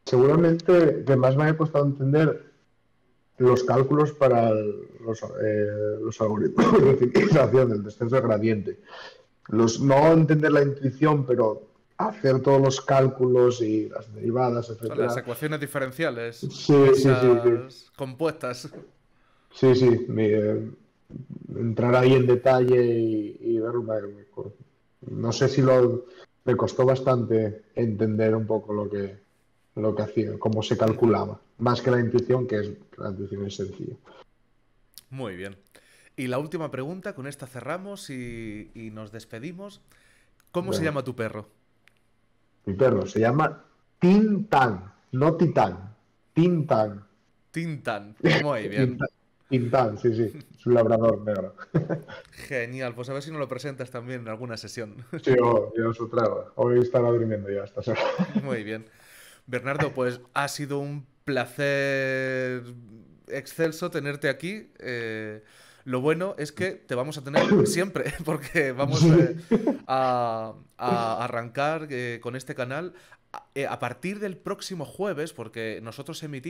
seguramente que más me haya costado entender los cálculos para los algoritmos de rectificación del descenso de gradiente. No entender la intuición, pero hacer todos los cálculos y las derivadas, Las etcétera. ecuaciones diferenciales, Sí, sí, sí, sí. esas compuestas. Sí, sí, entrar ahí en detalle y verlo. No sé si me costó bastante entender un poco lo que hacía, cómo se Ujú. calculaba, más que la intuición, que la intuición es sencilla. Muy bien. Y la última pregunta, con esta cerramos y nos despedimos. ¿Cómo se Venga, llama tu perro? mi perro se llama Tintán, no Titán, Tintán. Tintan. Muy bien. Tintán, Tintán, sí, sí, es un labrador negro. Genial, pues a ver si nos lo presentas también en alguna sesión. Sí, yo su trago. Hoy estará durmiendo ya a estas horas. Muy bien. Bernardo, pues ha sido un placer excelso tenerte aquí. Lo bueno es que te vamos a tener siempre, porque vamos Sí. a arrancar con este canal a partir del próximo jueves, porque nosotros emitimos